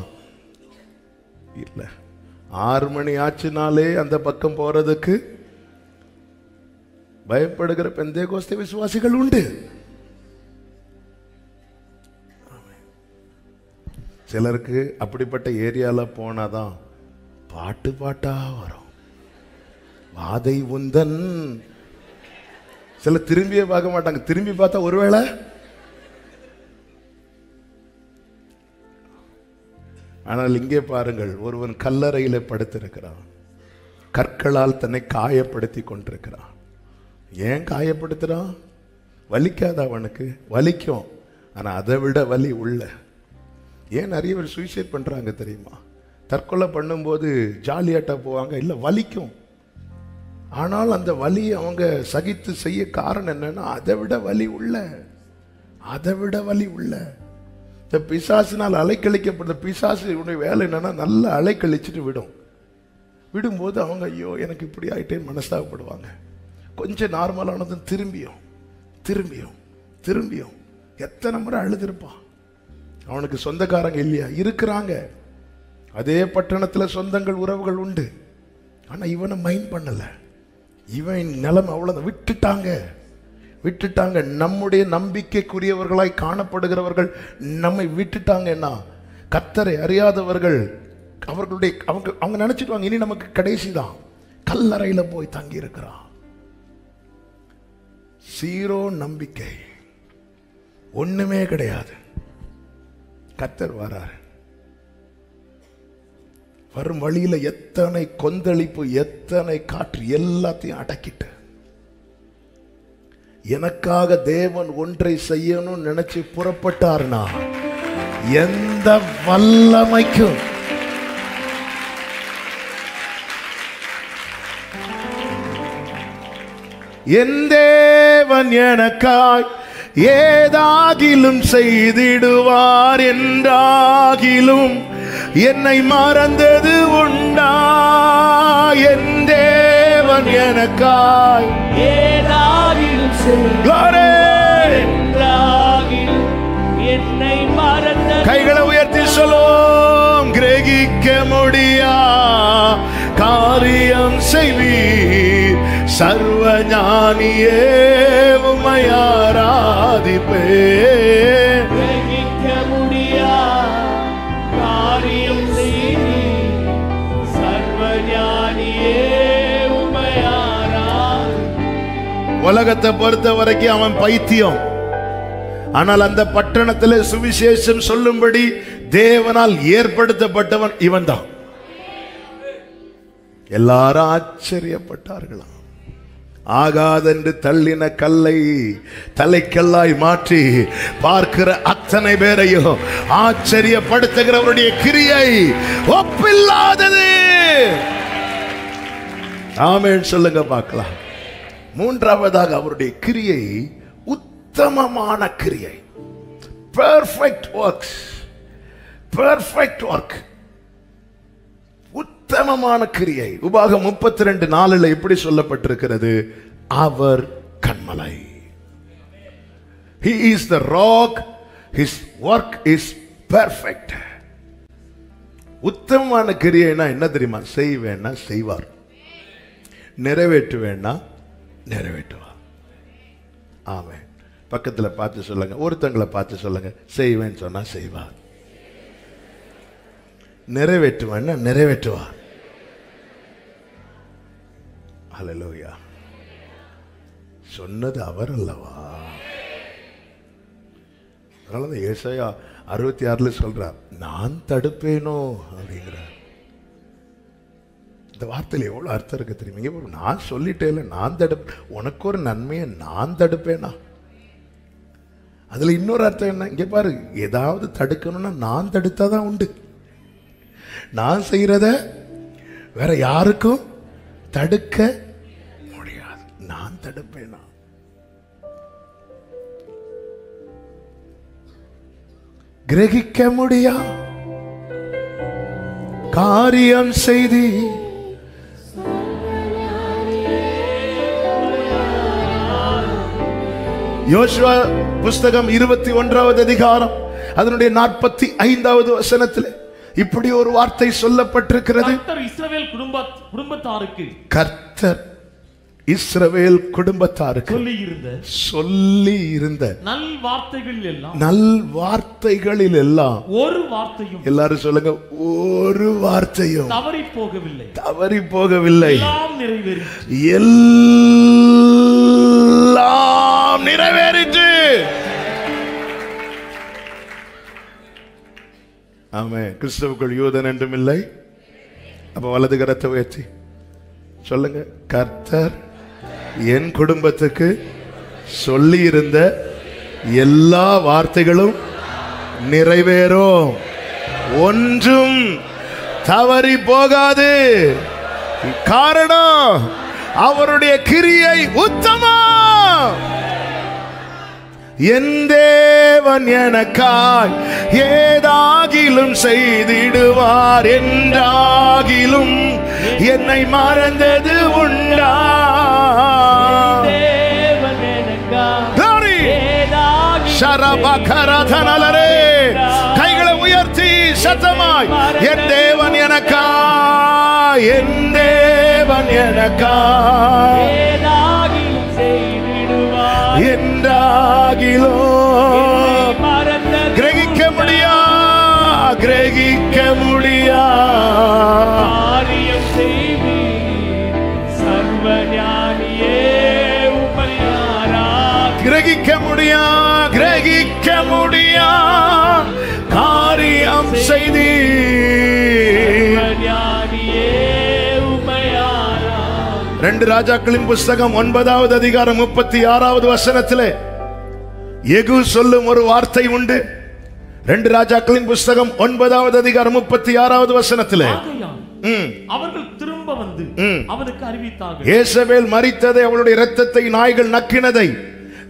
இல்லை. 6 மணி ஆச்சுனாலே அந்த பக்கம் போறதுக்கு பயப்படுகிற பெந்தேகோஸ்தே விசுவாசிகள் உண்டு. சிலருக்கு அப்படிப்பட்ட ஏரியால போனாதான் பாட்டா வரும். வாதை உந்தன். சில திரும்பியே பார்க்க மாட்டாங்க. திரும்பி பார்த்தா ஒருவேளை ஆனால் இங்கே பாருங்கள், ஒருவன் கல்லறையில் படுத்திருக்கிறான், கற்களால் தன்னை காயப்படுத்தி கொண்டிருக்கிறான். ஏன் காயப்படுத்துறான்? வலிக்காத அவனுக்கு? வலிக்கும், ஆனா அதை விட வலி உள்ள. ஏன் நிறைய பேர் சூசைட் பண்றாங்க தெரியுமா? தற்கொலை பண்ணும்போது ஜாலியாட்டா போவாங்க, இல்லை வலிக்கும். ஆனால் அந்த வலி அவங்க சகித்து செய்ய காரணம் என்னன்னா அதை விட வலி உள்ள. அதை விட வலி உள்ள இந்த பிசாசினால் அலைக்கழிக்கப்பட்ட பிசாசுடைய வேலை என்னன்னா நல்லா அலைக்கழிச்சிட்டு விடும்போது அவங்க ஐயோ எனக்கு இப்படி ஆயிட்டேன்னு மனஸ்தாபப்படுவாங்க. கொஞ்சம் நார்மலானதும் திரும்பியும் எத்தனை முறை அழுதுருப்பான். அவனுக்கு சொந்தக்காரங்க இல்லையா? இருக்கிறாங்க. அதே பட்டணத்தில் சொந்தங்கள் உறவுகள் உண்டு. ஆனா இவனை மைண்ட் பண்ணல. இவன் நிலைமை அவ்வளவுதான். விட்டுட்டாங்க. நம்முடைய நம்பிக்கைக்குரியவர்களாய் காணப்படுகிறவர்கள் நம்மை விட்டுட்டாங்கன்னா கர்த்தரை அறியாதவர்கள் அவங்க நினைச்சிடுவாங்க இனி நமக்கு கடைசிதான். கல்லறையில போய் தங்கி இருக்கிறான். சீரோ நம்பிக்கை, ஒண்ணுமே கிடையாது. கர்த்தர் வராரு. வரும் வழியில எத்தனை கொந்தளிப்பு, எத்தனை காற்று, எல்லாத்தையும் அடக்கிட்டு எனக்காக தேவன் ஒன்றை செய்யணும்னு நினைச்சு புறப்பட்டார்னா எந்த வல்லமைக்கும் என் தேவன் எனக்காய் ஏதாகிலும் செய்திடுவார் என்றாகிலும் என்னை மறந்தது உண்டா? என் தேவன் எனக்காய் ஏதாகிலும் செய்திடுவார் என்றாகிலும் என்னை மறந்தது. கைகளை உயர்த்தி சொல்லுவோம். கிரகிக்க முடியா காரியம் செய்வீர் சர்வ ஞானியே உம்மை ஆராதிப்பேன். கிரகிக்க முடியா காரியம் செய்வீர் சர்வ ஞானியே உம்மை ஆராதிப்பேன். உலகத்தை பொறுத்த வரைக்கும் அவன் பைத்தியம். ஆனால் அந்த பட்டணத்தில் சுவிசேஷம் சொல்லும்படி தேவனால் ஏற்படுத்தப்பட்டவன் இவன் தான். எல்லாரும் ஆச்சரியப்பட்டார்களாம். ஆகாதென்று தள்ளின கல்லை தலைக்கல்லாய் மாற்றி பார்க்கிற அத்தனை பேரையும் ஆச்சரியப்படுத்துகிறவருடைய கிரியை ஒப்பில்லாதது. ஆமென் சொல்லுங்க பார்க்கலாம். மூன்றாவதாக அவருடைய கிரியை உத்தமமான கிரியை. பெர்ஃபெக்ட் ஒர்க், உத்தமமான கிரியை. உபாகம் 32:4 எப்படி சொல்லப்பட்டிருக்கிறது? அவர் கன்மலை. He is the rock, his work is perfect. உத்தமமான கிரியைனா என்ன தெரியுமா? செய்வேன்னா செய்வார், நிறைவேற்றுவேன்னா நிறைவேற்றுவார். ஆமென். பக்கத்துல பார்த்து சொல்லுங்க, ஒருத்தங்களை பார்த்து சொல்லுங்க, செய்வேன்னு சொன்னா செய்வார், நிறைவேற்றுவேன்னா நிறைவேற்றுவார். ஹல்லேலூயா. சொன்னது அவர் அல்லவா? அதனால ஏசாயா 66 சொல்றார், நான் தடுப்பேனோ அப்படிங்கிறார். இந்த வார்த்தையில் எவ்வளவு அர்த்தம் இருக்கு தெரியுமா? நான் சொல்லிட்டேன், நான் தடுப்பேன், உனக்கு ஒரு நன்மையை நான் தடுப்பேனா? அதுல இன்னொரு அர்த்தம் என்ன? இங்க பாரு, ஏதாவது தடுக்கணும்னா நான் தடுத்தாதான் உண்டு. நான் செய்யறத வேற யாருக்கும் தடுக்க முடியாது. நான் தடுப்பேனா? கிரகிக்க முடியா காரியம் செய்தி யோசுவா புஸ்தகம் 21வது அதிகாரம் அதனுடைய 45வது வசனத்தில் இப்படி ஒரு வார்த்தை சொல்லப்பட்டிருக்கிறது. கர்த்தர் இஸ்ரவேல் குடும்பத்தாருக்கு சொல்லி இருந்த நல்வார்த்தைகளில் எல்லாம் ஒரு வார்த்தையும், எல்லாரும் சொல்லுங்க, ஒரு வார்த்தையும் தவறி போகவில்லை. எல்லாம் நிறைவேறிற்று. ஆமென். கிறிஸ்துவுக்குள் யூதன் என்றும் இல்லை. அப்ப வலது கரத்தை உயர்த்தி சொல்லுங்க, கர்த்தர் என் குடும்பத்துக்கு சொல்லி இருந்த எல்லா வார்த்தைகளும் நிறைவேறும், ஒன்றும் தவறி போகாது. காரணம் அவருடைய கிரியை உத்தமம். என் தேவன் எனக்காய் ஏதாகிலும் செய்திடுவார். என்றாகிலும் என்னை மறந்தது உண்டா? கைகளை உயர்த்தி சத்தமாய், என் தேவன் எனக்காய், என் தேவன் எனக்காய் என்றாகிலோ கிரகிக்க முடியா, கிரகிக்க முடியா. கிரகிக்க முடியா, கிரகிக்க முடியா காரியம் செய்தி. ரெண்டு ராஜாக்களின் புஸ்தகம் 9வது அதிகாரம் 36வது வசனத்திலே யெகூ சொல்லும் ஒரு வார்த்தை உண்டு. ரெண்டு ராஜாக்களின் புஸ்தகம் 9வது அதிகாரம் 36வது வசனத்திலே அவர்கள் திரும்ப வந்து அவனுக்கு அறிவித்தார்கள். யேசபேல் மரித்ததை, அவளுடைய இரத்தத்தை நாய்கள் நக்கினதை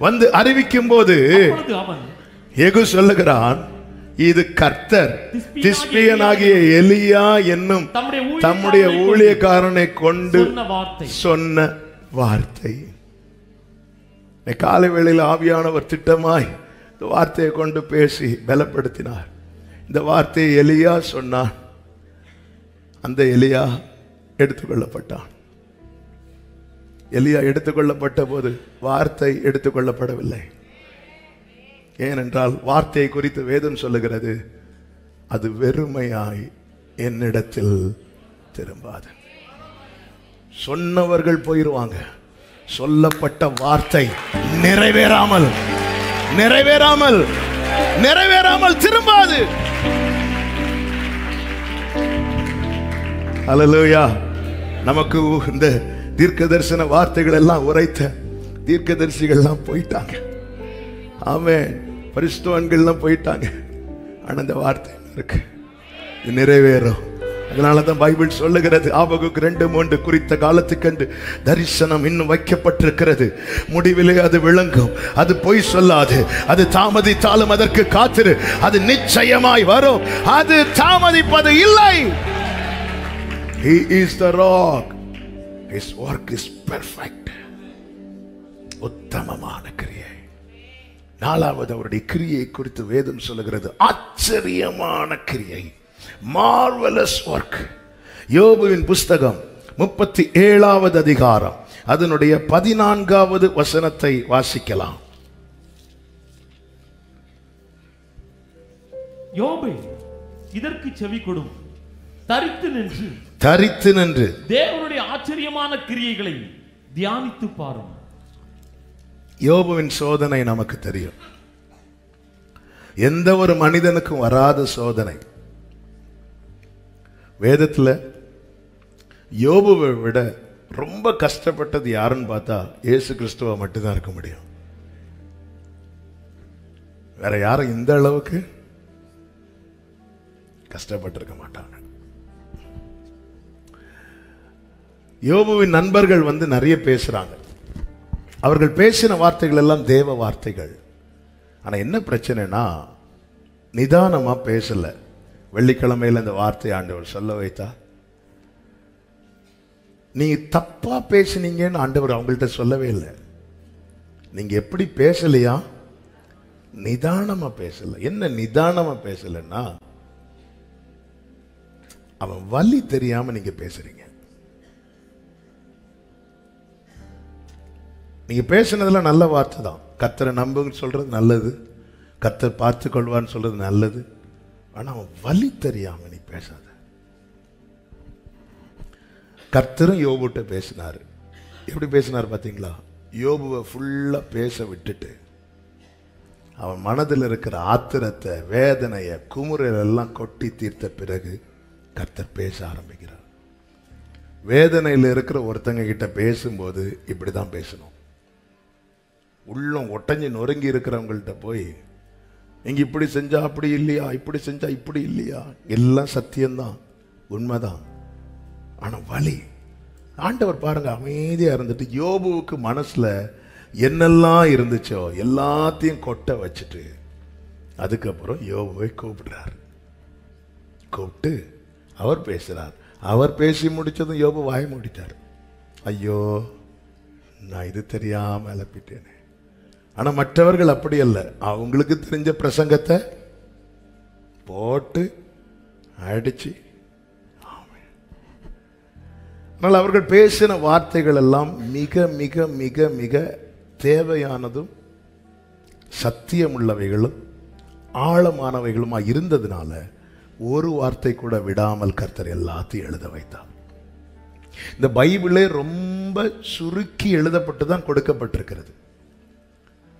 வந்து அறிவிக்கும் போது யெகூ சொல்லுகிறான், இது கர்த்தர் திஸ்பியனாகிய எலியா என்னும் தம்முடைய ஊழியக்காரனை கொண்டு சொன்ன வார்த்தை. காலை வேளையில் ஆவியானவர் திட்டமாய் இந்த வார்த்தையை கொண்டு பேசி பலப்படுத்தினார். இந்த வார்த்தையை எலியா சொன்னான். அந்த எலியா எடுத்துக்கொள்ளப்பட்டான். எலியா எடுத்துக்கொள்ளப்பட்ட போது வார்த்தை எடுத்துக்கொள்ளப்படவில்லை. ஏனென்றால் வார்த்தையை குறித்து வேதம் சொல்லுகிறது, அது வெறுமையாய் என்னிடத்தில் திரும்பாது. சொன்னவர்கள் போயிருவாங்க, சொல்லப்பட்ட வார்த்தை நிறைவேறாமல் நிறைவேறாமல் நிறைவேறாமல் திரும்பாது. அல்லேலூயா. நமக்கு இந்த தீர்க்க தரிசன வார்த்தைகள் எல்லாம் உரைத்த தீர்க்கதரிசிகள் எல்லாம் போயிட்டாங்க. ஆமென். பரிசுத்தவான்கள்லாம் போயிட்டாங்க. ஆனா இந்த வார்த்தை இருக்கு, இது நிறைவேறும். அதனாலதான் பைபிள் சொல்லுகிறது, ஆபகுக்கு 2:3 குறித்த காலத்துக்கென்று தரிசனம் இன்னும் வைக்கப்பட்டிருக்கிறது, முடிவிலே அது விளங்கும், அது பொய் சொல்லாது, அது தாமதித்தாலும் அதற்கு காத்திரு, அது நிச்சயமாய் வரும், அது தாமதிப்பது இல்லை. He is the rock, his work is perfect. உத்தமமான கிரியை. நாலாவது அவருடைய கிரியை குறித்து வேதம் சொல்லுகிறது, ஆச்சரியமான கிரியை, மார்வெலஸ் ஒர்க். யோபுவின் புஸ்தகம் 37வது அதிகாரம் அதனுடைய 14வது வசனத்தை வாசிக்கலாம். யோபே, இதற்கு செவி கொடும், தரித்து நின்று தேவனுடைய ஆச்சரியமான கிரியைகளை தியானித்து பாரும். யோபுவின் சோதனை நமக்கு தெரியும். எந்த ஒரு மனிதனுக்கும் வராத சோதனை. வேதத்துல யோபுவை விட ரொம்ப கஷ்டப்பட்டது யாருன்னு பார்த்தா இயேசு கிறிஸ்துவ மட்டும்தான் இருக்க முடியும். வேற யாரும் இந்த அளவுக்கு கஷ்டப்பட்டிருக்க மாட்டாங்க. யோபுவின் நண்பர்கள் நிறைய பேசுறாங்க. அவர்கள் பேசின வார்த்தைகள் எல்லாம் தேவ வார்த்தைகள். ஆனா என்ன பிரச்சனைனா, நிதானமா பேசல. வெள்ளிக்கிழமையில இந்த வார்த்தை ஆண்டவர் சொல்ல வைத்தா, நீங்க தப்பா பேசினீங்கன்னு ஆண்டவர் அவங்கள்ட்ட சொல்லவே இல்லை. நீங்க எப்படி பேசலையா? நிதானமா பேசல. என்ன நிதானமா பேசலன்னா, அவன் வலி தெரியாம நீங்க பேசுறீங்க. நீங்க பேசுனதுல நல்ல வார்த்தை தான். கர்த்தரை நம்புன்னு சொல்றது நல்லது, கர்த்தர் பார்த்து கொள்வான்னு சொல்றது நல்லது. ஆனா அவன் வலி தெரியாம நீ பேசாத. கர்த்தரும் யோபுட்ட பேசினாரு. எப்படி பேசினார் பாத்தீங்களா? யோபுவை ஃபுல்லா பேச விட்டுட்டு அவன் மனதில் இருக்கிற ஆத்திரத்தை, வேதனைய, குமுறல் எல்லாம் கொட்டி தீர்த்த பிறகு கர்த்தர் பேச ஆரம்பிக்கிறார். வேதனையில் இருக்கிற ஒருத்தங்க கிட்ட பேசும்போது இப்படிதான் பேசணும். உள்ளம் ஒட்டஞ்சி நொறுங்கி இருக்கிறவங்கள்ட்ட போய், நீங்க இப்படி செஞ்சா அப்படி இல்லையா, இப்படி செஞ்சா இப்படி இல்லையா, எல்லாம் சத்தியம்தான், உண்மைதான். ஆனா வலி. ஆண்டவர் பாருங்க அமைதியா இருந்துட்டு யோபுவுக்கு மனசுல என்னெல்லாம் இருந்துச்சோ எல்லாத்தையும் கொட்ட வச்சுட்டு அதுக்கப்புறம் யோபுவை கூப்பிடுறார். கூப்பிட்டு அவர் பேசுறார். அவர் பேசி முடிச்சதும் யோபு வாய் மூடிட்டார். ஐயோ, நான் இது தெரியாம அலப்பிட்டேனே. ஆனா மற்றவர்கள் அப்படி அல்ல. அவங்களுக்கு தெரிஞ்ச பிரசங்கத்தை போட்டு அடிச்சு, ஆனால் அவர்கள் பேசின வார்த்தைகள் எல்லாம் மிக மிக மிக மிக தேவையானதும் சத்தியமுள்ளவைகளும் ஆழமானவைகளுமா இருந்ததுனால ஒரு வார்த்தை கூட விடாமல் கர்த்தர் எல்லாத்தையும் எழுத வைத்தார். இந்த பைபிளே ரொம்ப சுருக்கி எழுதப்பட்டு தான் கொடுக்கப்பட்டிருக்கிறது.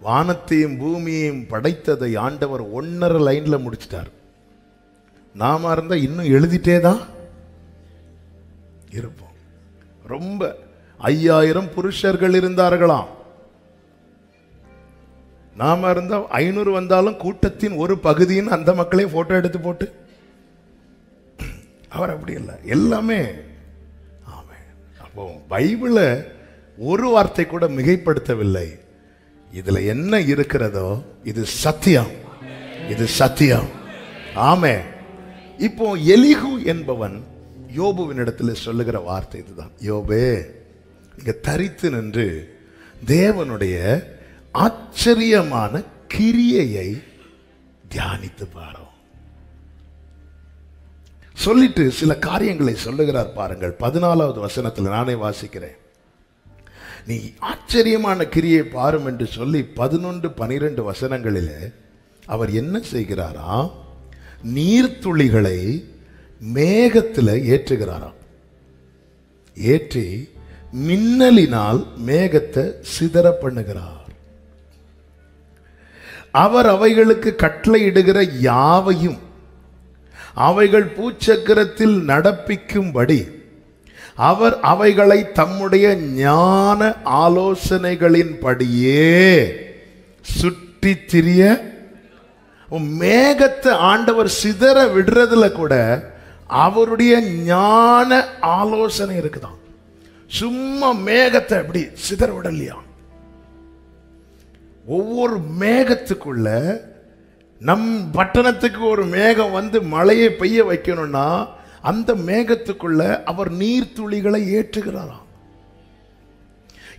வானத்தையும் பூமியையும் படைத்ததை ஆண்டவர் 1.5 லைன்ல முடிச்சிட்டார். நாம இருந்தா இன்னும் எழுதிட்டே தான் இருப்போம். ரொம்ப 5000 புருஷர்கள் இருந்தார்களாம். நாம இருந்தா 500 வந்தாலும் கூட்டத்தின் ஒரு பகுதின்னு அந்த மக்களையும் போட்டோ எடுத்து போட்டு, அவர் அப்படி இல்லை, எல்லாமே. ஆமென். அப்போ பைபிளை ஒரு வார்த்தை கூட மிகைப்படுத்தவில்லை. இதுல என்ன இருக்கிறதோ இது சத்தியம், இது சத்தியம். ஆமென். இப்போ எலிகு என்பவன் யோபுவின் இடத்துல சொல்லுகிற வார்த்தை இதுதான். யோபே, நீங்க தரித்து நின்று தேவனுடைய ஆச்சரியமான கிரியையை தியானித்து பாரு சொல்லிட்டு சில காரியங்களை சொல்லுகிறார் பாருங்கள். 14வது வசனத்தில் நானே வாசிக்கிறேன். நீ ஆச்சரியமான கிரியை பாரும் என்று சொல்லி 11, 12 வசனங்களிலே அவர் என்ன செய்கிறாரா? நீர்த்துளிகளை மேகத்தில் ஏற்றுகிறாராம். ஏற்றி மின்னலினால் மேகத்தை சிதற பண்ணுகிறார். அவர் அவைகளுக்கு கட்டளையிடுகிற யாவையும் அவைகள் பூச்சக்கரத்தில் நடப்பிக்கும்படி அவர் அவைகளை தம்முடைய ஞான ஆலோசனைகளின்படியே சுற்றி திரிய. மேகத்தை ஆண்டவர் சிதற விடுறதுல கூட அவருடைய ஞான ஆலோசனை இருக்குதான். சும்மா மேகத்தை எப்படி சிதற விடலையா? ஒவ்வொரு மேகத்துக்குள்ள நம் பட்டணத்துக்கு ஒரு மேகம் வந்து மழையை பெய்ய வைக்கணும்னா அந்த மேகத்துக்குள்ள அவர் நீர்த்துளிகளை ஏற்றுகிறாராம்.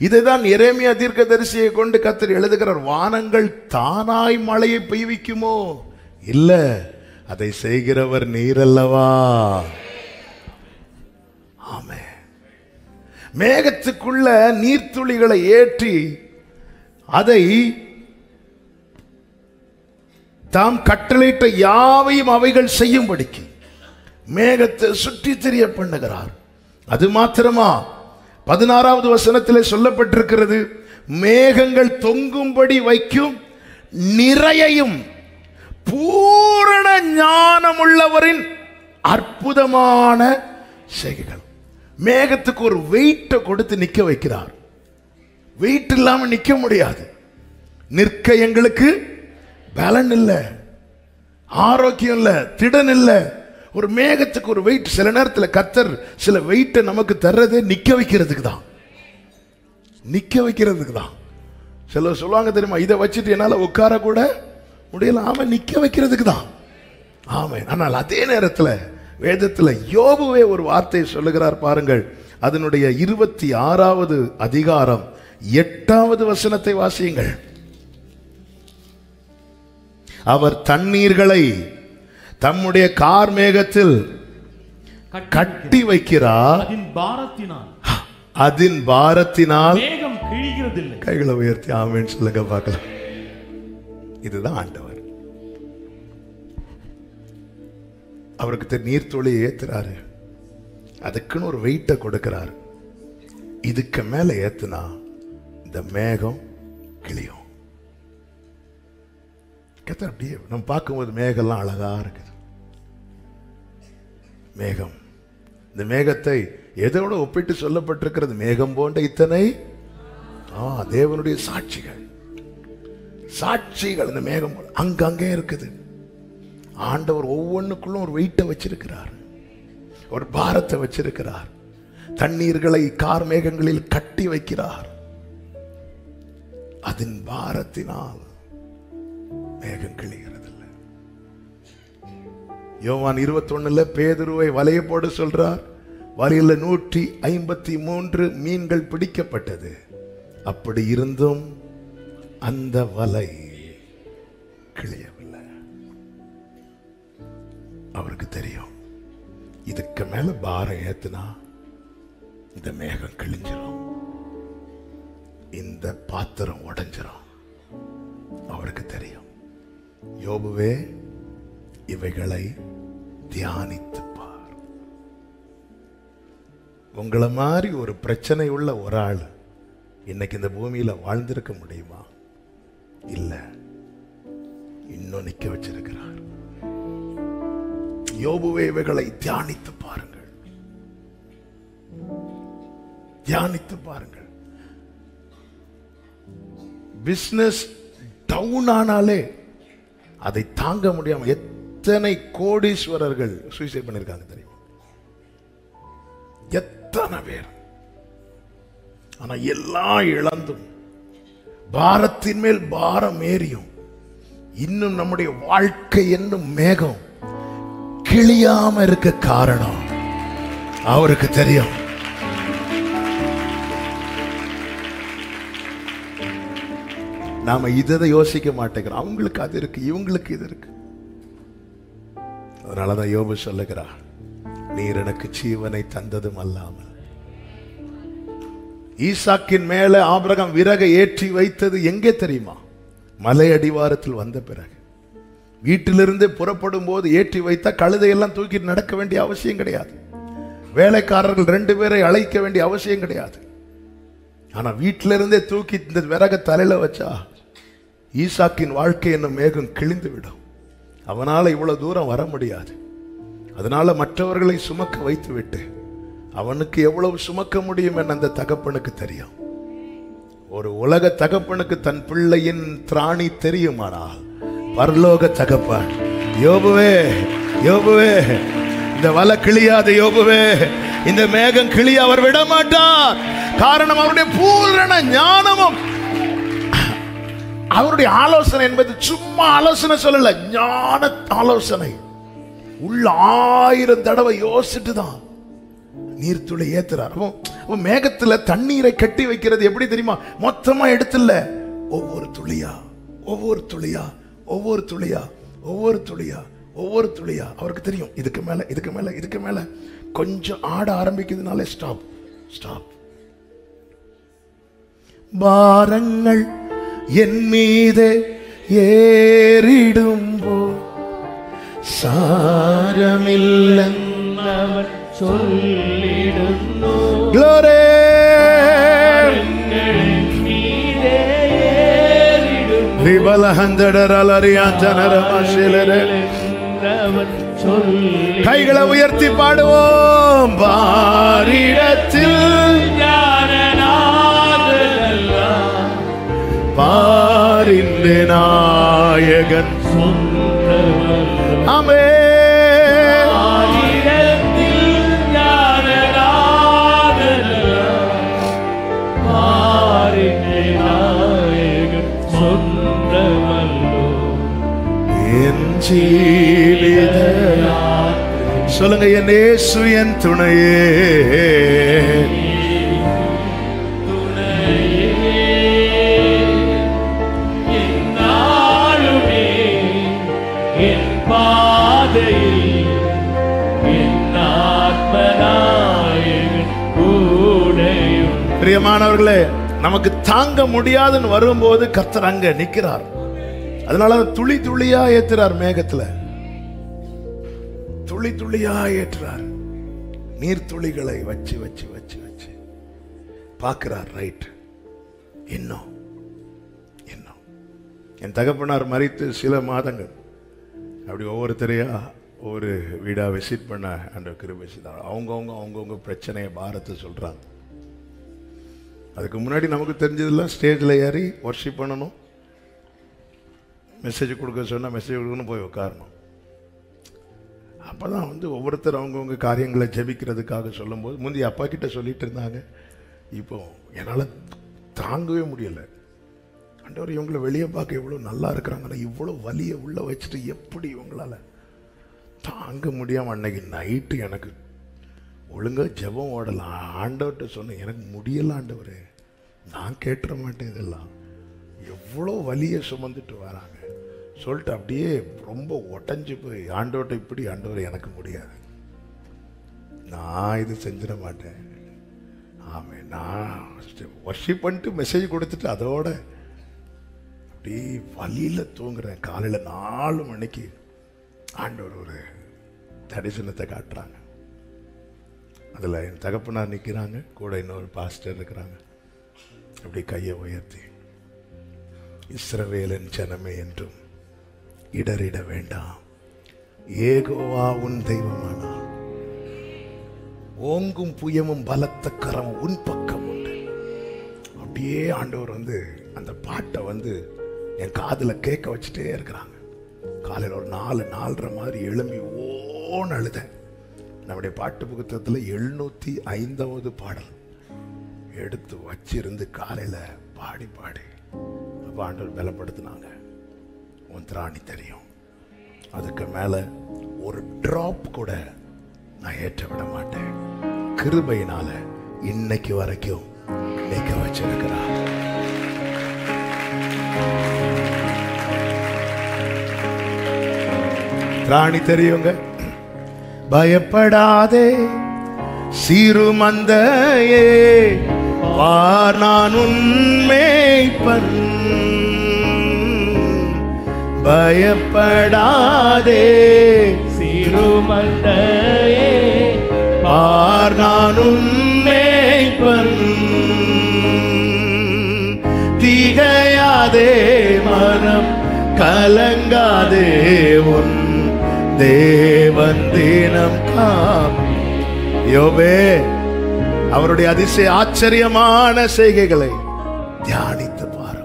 இதைதான் எரேமியா தீர்க்கதரிசியை கொண்டு கர்த்தர் எழுதுகிறார். வானங்கள் தானாய் மழையை பெய்விக்குமோ? இல்ல, அதை செய்கிறவர் நீர் அல்லவா? ஆமே. மேகத்துக்குள்ள நீர்த்துளிகளை ஏற்றி அதை தாம் கட்டளையிட்ட யாவையும் அவைகள் செய்யும்படிக்கு மேகத்தை சுற்றி திரிய பண்ணுகிறார். அது மாத்திரமா? 16வது வசனத்திலே சொல்லப்பட்டிருக்கிறது, மேகங்கள் தொங்கும்படி வைக்கும் நிறையையும் பூரண ஞானமுள்ளவரின் அற்புதமான செய்கைகள். மேகத்துக்கு ஒரு வெயிட்டை கொடுத்து நிக்க வைக்கிறார். வெயிட் இல்லாம நிக்க முடியாது. நிற்க எங்களுக்கு பலன் இல்லை, ஆரோக்கியம் இல்லை, திடன் இல்லை. ஒரு மேகத்துக்கு ஒரு வெயிட். சில நேரத்தில் கர்த்தர் சில வெயிட்டை நமக்கு தர்றதே நிக்க வைக்கிறதுக்கு தான். நிக்க வைக்கிறதுக்கு தான். சிலர் சொல்லுவாங்க தெரியுமா, இதை வச்சுட்டு என்னால உட்கார கூட முடியல. ஆமா, நிக்க வைக்கிறதுக்கு தான். ஆமா. ஆனால் அதே நேரத்தில் வேதத்தில் யோபுவே ஒரு வார்த்தையை சொல்லுகிறார் பாருங்கள். அதனுடைய 26வது அதிகாரம் 8வது வசனத்தை வாசியுங்கள். அவர் தண்ணீர்களை தம்முடைய கார்மேகத்தில் கட்டி வைக்கிறார். அதின் பாரத்தினால் மேகம் கிழிகிறதில்லை. கைகளை உயர்த்தி ஆமென் சொல்லுங்க பார்க்கலாம். இதுதான் ஆண்டவர். அவருக்கு நீர்த்துளி ஏத்துறாரு. அதுக்குன்னு ஒரு வெயிட்டை கொடுக்கிறாரு. இதுக்கு மேல ஏத்துனா இந்த மேகம் கிளியும். அப்படியே நம்ம பார்க்கும்போது மேகம்லாம் அழகா இருக்குது. மேகம், இந்த மேகத்தை எதோட ஒப்பிட்டு சொல்லப்பட்டிருக்கிறது? மேகம் போன்ற இத்தனை தேவனுடைய சாட்சிகள். சாட்சிகள் இந்த மேகம் அங்கங்கே இருக்குது. ஆண்டவர் ஒவ்வொன்றுக்குள்ளும் ஒரு வெயிட்டை வச்சிருக்கிறார், ஒரு பாரத்தை வச்சிருக்கிறார். தண்ணீர்களை கார் மேகங்களில் கட்டி வைக்கிறார். அதன் பாரத்தினால் மேகம் கிழிகிறதில்லை. யோவான் 21 பேதுருவை வலைய போட சொல்றார். வலையில 153 மீன்கள் பிடிக்கப்பட்டது. அப்படி இருந்தும் அந்த வலை கிழியவில்லை. அவருக்கு தெரியும், இதுக்கு மேல பாரம் ஏத்துனா இந்த மேகம் கிழிஞ்சிரும், இந்த பாத்திரம் உடைஞ்சிரும். அவருக்கு தெரியும். யோபுவே, இவைகளை தியானித்து பார். உங்களை மாதிரி ஒரு பிரச்சனை உள்ள ஒரு ஆள் இன்னைக்கு இந்த பூமியில வாழ்ந்திருக்க முடியுமா? இல்ல, இன்னும் நிக்க வச்சிருக்கிறார். யோபுவே, இவைகளை தியானித்து பாருங்கள், தியானித்து பாருங்கள். பிசினஸ் டவுன் ஆனாலே அதை தாங்க முடியாம எத்தனை கோடீஸ்வரர்கள் சூசைட் பண்ணிருக்காங்க தெரியுமா? எத்தனை பேர். ஆனா எல்லாம் இழந்தும் பாரத்தின் மேல் பாரம் ஏறியும் இன்னும் நம்முடைய வாழ்க்கை என்னும் மேகம் கிழியாம இருக்க காரணம் அவருக்கு தெரியும். நாம இதை யோசிக்க மாட்டேங்கிறோம். அவங்களுக்கு அது இருக்கு, இவங்களுக்கு இது இருக்கு. அதனாலதான் யோபு சொல்லுகிறார், நீர் எனக்கு ஜீவனை தந்ததும் அல்லாமல். ஈசாக்கின் மேல ஆபிரகாம் விறகை ஏற்றி வைத்தது எங்கே தெரியுமா? மலை அடிவாரத்தில் வந்த பிறகு. வீட்டிலிருந்து புறப்படும் போது ஏற்றி வைத்த கழுதையெல்லாம் தூக்கிட்டு நடக்க வேண்டிய அவசியம் கிடையாது. வேலைக்காரர்கள் 2 பேரை அழைக்க வேண்டிய அவசியம் கிடையாது. ஆனா வீட்டிலிருந்தே தூக்கி இந்த விறக தலையில வச்சா ஈசாக்கின் வாழ்க்கை என்னும் மேகம் கிழிந்து விடும். அவனால இவ்வளவு தூரம் வர முடியாது. அதனால மற்றவர்களை சுமக்க வைத்து விட்டு அவனுக்கு எவ்வளவு சுமக்க முடியும் என அந்த தகப்பனுக்கு தெரியும். ஒரு உலக தகப்பனுக்கு தன் பிள்ளையின் திராணி தெரியுமானால் பரலோக தகப்பன், யோபுவே, யோபுவே, இந்த வலை கிழியாது, யோபுவே, இந்த மேகம் கிழிய அவர் விட மாட்டார். காரணம் அவருடைய பூரண ஞானமும் அவருடைய ஆலோசனை என்பது சும்மா ஆலோசனை சொல்லல, ஞான ஆலோசனை. உள்ள 1000 தடவை யோசிச்சுட்டு தான் நீர்த்துளை ஏத்துறார். மேகத்துல தண்ணீரை கட்டி வைக்கிறது எப்படி தெரியுமா? மொத்தமா எடுத்துல ஒவ்வொரு துளியா, ஒவ்வொரு துளியா, ஒவ்வொரு துளியா, ஒவ்வொரு துளியா, ஒவ்வொரு துளியா. அவருக்கு தெரியும், இதுக்கு மேல, இதுக்கு மேல, இதுக்கு மேல கொஞ்சம் ஆட ஆரம்பிக்கிறதுனால ஸ்டாப், ஸ்டாப். பாரங்கள் என் மீது ஏறிடும்போ சாரமில்லவர் சொல்லிடுന്നു. Glory. கைகளை உயர்த்தி பாடுவோம். பாரிடத்தில் பாரிந்த நாயகன் ஆமே. சொல்லுங்க, என் இயேசு என் துணையே, என் பாதையில் என் ஆத்மநாயகன் கூடையும். பிரியமானவர்களே, நமக்கு தாங்க முடியாதுன்னு வரும்போது கர்த்தர் அங்க நிற்கிறார். அதனால துளி துளியா ஏத்துறார். மேகத்துல துளி துளியா ஏற்றுறார். நீர் துளிகளை வச்சு வச்சு வச்சு வச்சு பார்க்கிறார். ரைட், இன்னும் இன்னும். என் தகப்பனார் மரித்து சில மாதங்கள் அப்படி ஒவ்வொருத்தரையா ஒவ்வொரு வீடா விசிட் பண்ண அந்த கிருபை செய்தார். அவங்கவுங்க பிரச்சனையை பாரத்தை சொல்றாங்க. அதுக்கு முன்னாடி நமக்கு தெரிஞ்சதெல்லாம் ஸ்டேஜில் ஏறி வர்ஷிப் பண்ணணும், மெசேஜ் கொடுக்க சொன்னால் மெசேஜ் கொடுக்கணும், போய் உட்காரணும். அப்போ தான் ஒவ்வொருத்தர் அவங்கவுங்க காரியங்களை ஜெபிக்கிறதுக்காக சொல்லும்போது, முந்தைய அப்பா கிட்ட சொல்லிட்டு இருந்தாங்க, இப்போ என்னால் தாங்கவே முடியலை. ஆண்டவர் இவங்களை வெளியே பார்க்க எவ்வளோ நல்லா இருக்கிறாங்கன்னா இவ்வளோ வலியை உள்ள வச்சுட்டு எப்படி இவங்களால தாங்க முடியாமல் அன்னைக்கு நைட்டு எனக்கு ஒழுங்காக ஜெபம் ஓடலாம். ஆண்டவர்கிட்ட சொன்னேன், எனக்கு முடியல ஆண்டவரே, நான் கேட்டுற மாட்டேன், இதெல்லாம் எவ்வளோ வலியை சுமந்துட்டு வராங்க சொல்லிட்டு அப்படியே ரொம்ப உடஞ்சி போய் ஆண்டவர்கிட்ட இப்படி, ஆண்டவர் எனக்கு முடியாது, நான் இது செஞ்சிட மாட்டேன், ஆமே, நான் வர்ஷிப் பண்ணிட்டு மெசேஜ் கொடுத்துட்டு அதோட அப்படி வலியில் தூங்குறேன். காலையில் 4 மணிக்கு ஆண்டவர் ஒரு தரிசனத்தை காட்டுறாங்க. அதில் என் தகப்பனார் நிற்கிறாங்க, கூட இன்னொரு பாஸ்டர் இருக்கிறாங்க. அப்படி கையை உயர்த்தி, இஸ்ரவேலின் ஜனமே என்றும் இடறிட வேண்டாம், ஏகோவா உன் தெய்வமானா, ஓங்கும் புயமும் பலத்த கரம் உன் பக்கம் உண்டு. அப்படியே ஆண்டவர் அந்த பாட்டை என் காதில் கேட்க வச்சுட்டே இருக்கிறாங்க. காலையில் ஒரு 4:30 மாதிரி எழும்பி ஓன்னு அழுதேன். நம்முடைய பாட்டு புத்தகத்தில் 705வது பாடல் எடுத்து வச்சிருந்து காலையில் பாடி அப்போ ஆண்டவர் பலப்படுத்தினாங்க. உன் திராணி தெரியும், அதுக்கு மேலே ஒரு டிராப் கூட நான் ஏற்ற விட மாட்டேன், கிருபையினால இன்னைக்கு வரைக்கும் நிற்க வச்சிருக்கிறார். திராணி தெரியுங்க. பயப்படாதே சிறுமந்தையே, பார் நான் உன்மேய்ப்பன், பயப்படாதே சிறுமந்தையே, பார் நான் உன்மேய்ப்பன், திகையாதே மனம் கலங்காதே, உன் தேவன் தினம் காப்பி. யோபே அவருடைய அதிசய ஆச்சரியமான செய்கைகளை தியானித்து பாரு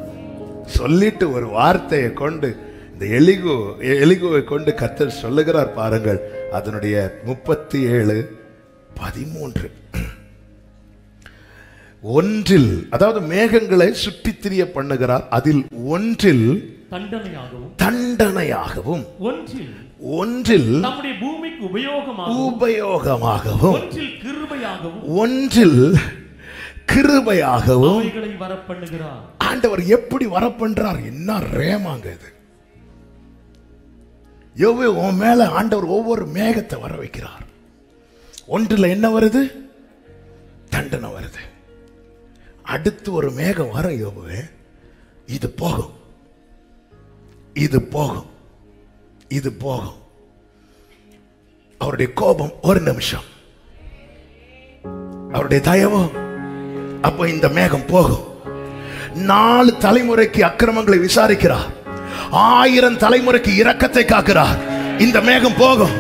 சொல்லிட்டு ஒரு வார்த்தையை கொண்டு இந்த எலிகோவை கொண்டு கர்த்தர் சொல்லுகிறார் பாருங்கள். அதனுடைய 37:13 ஒன்றில், அதாவது மேகங்களை சுற்றித் திரிய பண்ணுகிறார், அதில் ஒன்றில் தண்டனையாகவும் ஒன்றில் நம்முடைய பூமிக்கு உபயோகமாகவும் ஒன்றில் கிருபையாகவும் வரப்பண்ணுகிறார். ஆண்டவர் எப்படி வரப்பண்றார்? என்ன ரேமாங்க இது! யோபே, உன் மேல ஆண்டவர் ஒவ்வொரு மேகத்தை வர வைக்கிறார். ஒன்றில் என்ன வருது? தண்டனை வருது. அடுத்து ஒரு மேகம் வரும். யோபே, இது போகும், இது போகும், இது போகும். அவருடைய கோபம் ஒரு நிமிஷம், அவருடைய தயவு, அப்ப இந்த மேகம் போகும். 4 தலைமுறைக்கு அக்கிரமங்களை விசாரிக்கிறார், 1000 தலைமுறைக்கு இரக்கத்தை காக்கிறார். இந்த மேகம் போகும்,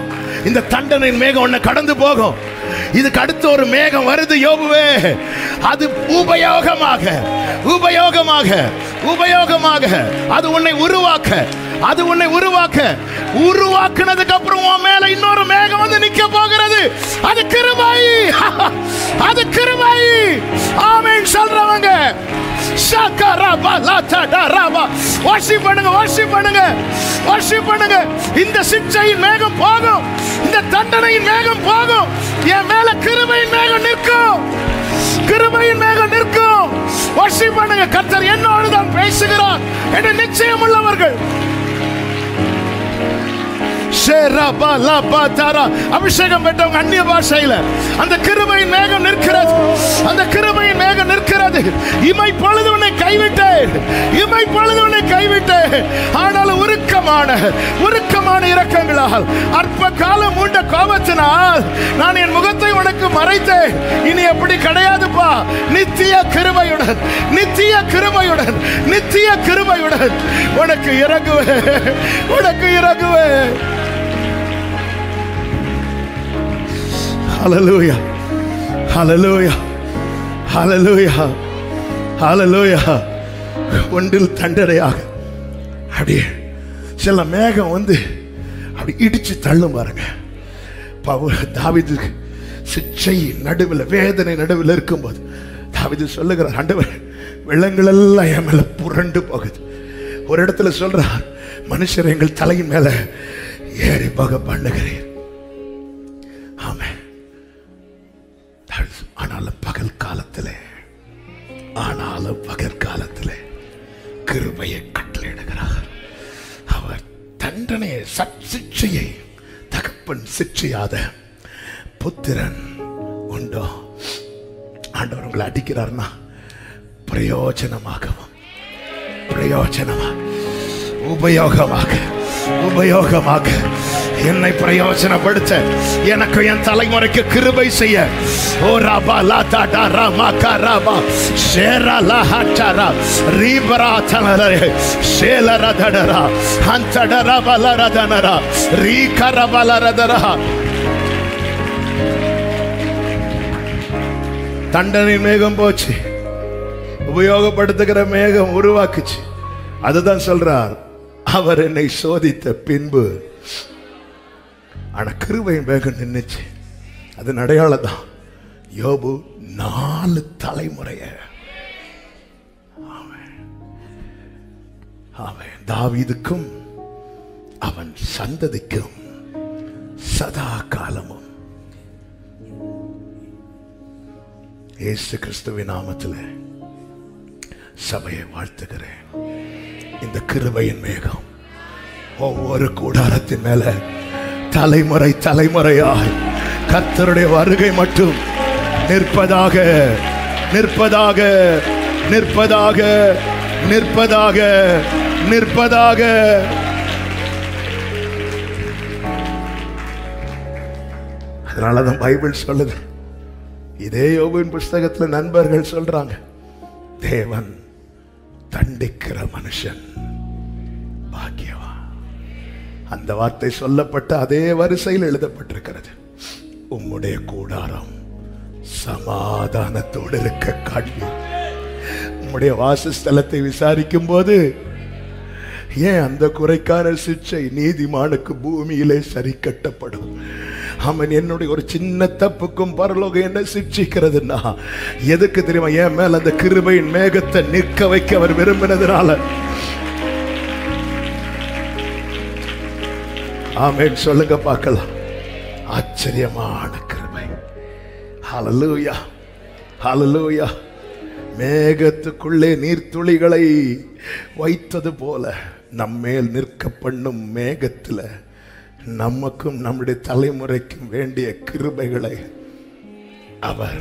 இந்த தண்டனையின் மேகம் உன்னை கடந்து போகும். இதுக்கு அடுத்து ஒரு மேகம் வருது யோபுவே, அது உபயோகமாக உபயோகமாக உபயோகமாக அது உன்னை உருவாக்க, அது உன்னை உருவாக்குனதுக்கு அப்புறம் உன் மேல இன்னொரு மேகம் வந்து நிக்க போகிறது. அது கிருபை, அது கிருபை. ஆமென் சொல்றவங்க வர்ஷிப் பண்ணுங்க, வர்ஷிப் பண்ணுங்க, வர்ஷிப் பண்ணுங்க. இந்த சிக்ஷையின் மேகம் போகும், இந்த தண்டனையின் மேகம் போகும். என் மேல கிருபையின் மேகம் நிற்கும், கிருபையின் மேகம் நிற்கும். வர்ஷிப் பண்ணுங்க. கர்த்தர் என்னோடு தான் பேசுகிறார் என்று நிச்சயம் உள்ளவர்கள் அபிஷேகம் பெற்றவங்க அந்நிய பாஷையில அந்த கிருபையின் மேகம் நிற்கிறது, அந்த கிருபையின் மேகம் நிற்கிறது. இமை பொழுது உன்னை கைவிட்டேன், இமை பொழுது உன்னை கைவிட்டேன். ஆனாலும் உருக்கமான இரக்கங்களால், அற்ப காலம் உண்ட கோபத்தினால் நான் என் முகத்தை உனக்கு மறைத்தேன். இனி எப்படி கிடையாதுப்பா. நித்திய கிருபையுடன், நித்திய கிருபையுடன், நித்திய கிருபையுடன் உனக்கு இறங்குவேன், உனக்கு இறங்குவேன். ஹல்லேலூயா, ஹல்லேலூயா, ஹல்லேலூயா, ஹல்லேலூயா. ஒன்றில் தண்டனையாக அப்படியே சில மேகம் வந்து அப்படி இடிச்சு தள்ளும் பாருங்க. தாவீது சிச்சை நடுவில், வேதனை நடுவில் இருக்கும்போது தாவீது சொல்லுகிறார், ஆண்டவர் வெள்ளங்கள் எல்லாம் என் மேல புரண்டு போகுது. ஒரு இடத்துல சொல்றார், மனுஷர் எங்கள் தலையின் மேல ஏறி போக பண்ணுகிறீர். ஆமென். ஆனாலும் பகல் காலத்திலே கிருபையை கட்டளையிடுகிறார். அவர் தண்டனையை, சிக்ஷையை தகப்பன் சிக்ஷையாத புத்திரன் உண்டோ? ஆண்டவர் உங்களை அடிக்கிறார்னா பிரயோஜனமாகவும் உபயோகமாக என்னை பிரயோஜனப்படுத்த, எனக்கு என் தலைமுறைக்கு கிருபை செய்ய. ஓ ராபா லாதா ராமா கராபா ஷேரா லஹாச்சரா ரீபரா தனரே ஷேலரதடரா ஹந்தடரா பலரதனரா ரீகரபலரதரா. தண்டனை மேகம் போச்சு, உபயோகப்படுத்துகிற மேகம் உருவாக்குச்சு. அதுதான் சொல்றார், அவர் என்னை சோதித்த பின்பு. ஆனா கிருபையின் மேகம் நின்னுச்சு. அது அடையாளம் தான். யோபு 4 தலைமுறைய அவன் தாவீதுக்கும் அவன் சந்ததிக்கும் சதா காலமும் இயேசு கிறிஸ்துவின் நாமத்தில் சபையை வாழ்த்துகிறேன். இந்த கிருபையின் மேகம் ஒவ்வொரு கூடாரத்தின் மேல தலைமுறையாய் கர்த்தருடைய வருகை மட்டும் நிற்பதாக. அதனாலதான் பைபிள் சொல்லுது, இதே யோபுவின் புஸ்தகத்தில் நண்பர்கள் சொல்றாங்க, தேவன் தண்டிக்கிற மனுஷன் பாக்கியவான். அந்த வார்த்தை சொல்லப்பட்ட அதே வரிசையில் எழுதப்பட்டிருக்கிறது. உம்முடைய கூடாரம் சமாதானத்தோடு இருக்க காண்பி. உம்முடைய வாசஸ்தலத்தை விசாரிக்கும் போது ஏன் அந்த குறைக்கான சிக்ஷை நீதிமானுக்கு பூமியிலே சரி கட்டப்படும். அவன் என்னுடைய ஒரு சின்ன தப்புக்கும் பரலோகம் என்ன சிக்ஷிக்கிறதுனா எதுக்கு தெரியுமா? என் மேல் அந்த கிருபையின் மேகத்தை நிற்க வைக்க அவர் விரும்பினதுனால. ஆமென் சொல்லுங்க பார்க்கலாம். ஆச்சரியமான கிருபை. ஹல்லேலூயா, ஹல்லேலூயா. மேகத்துக்குள்ளே நீர்த்துளிகளை வைத்தது போல நம்மேல் நிற்க பண்ணும் மேகத்தில் நமக்கும் நம்முடைய தலைமுறைக்கும் வேண்டிய கிருபைகளை அவர்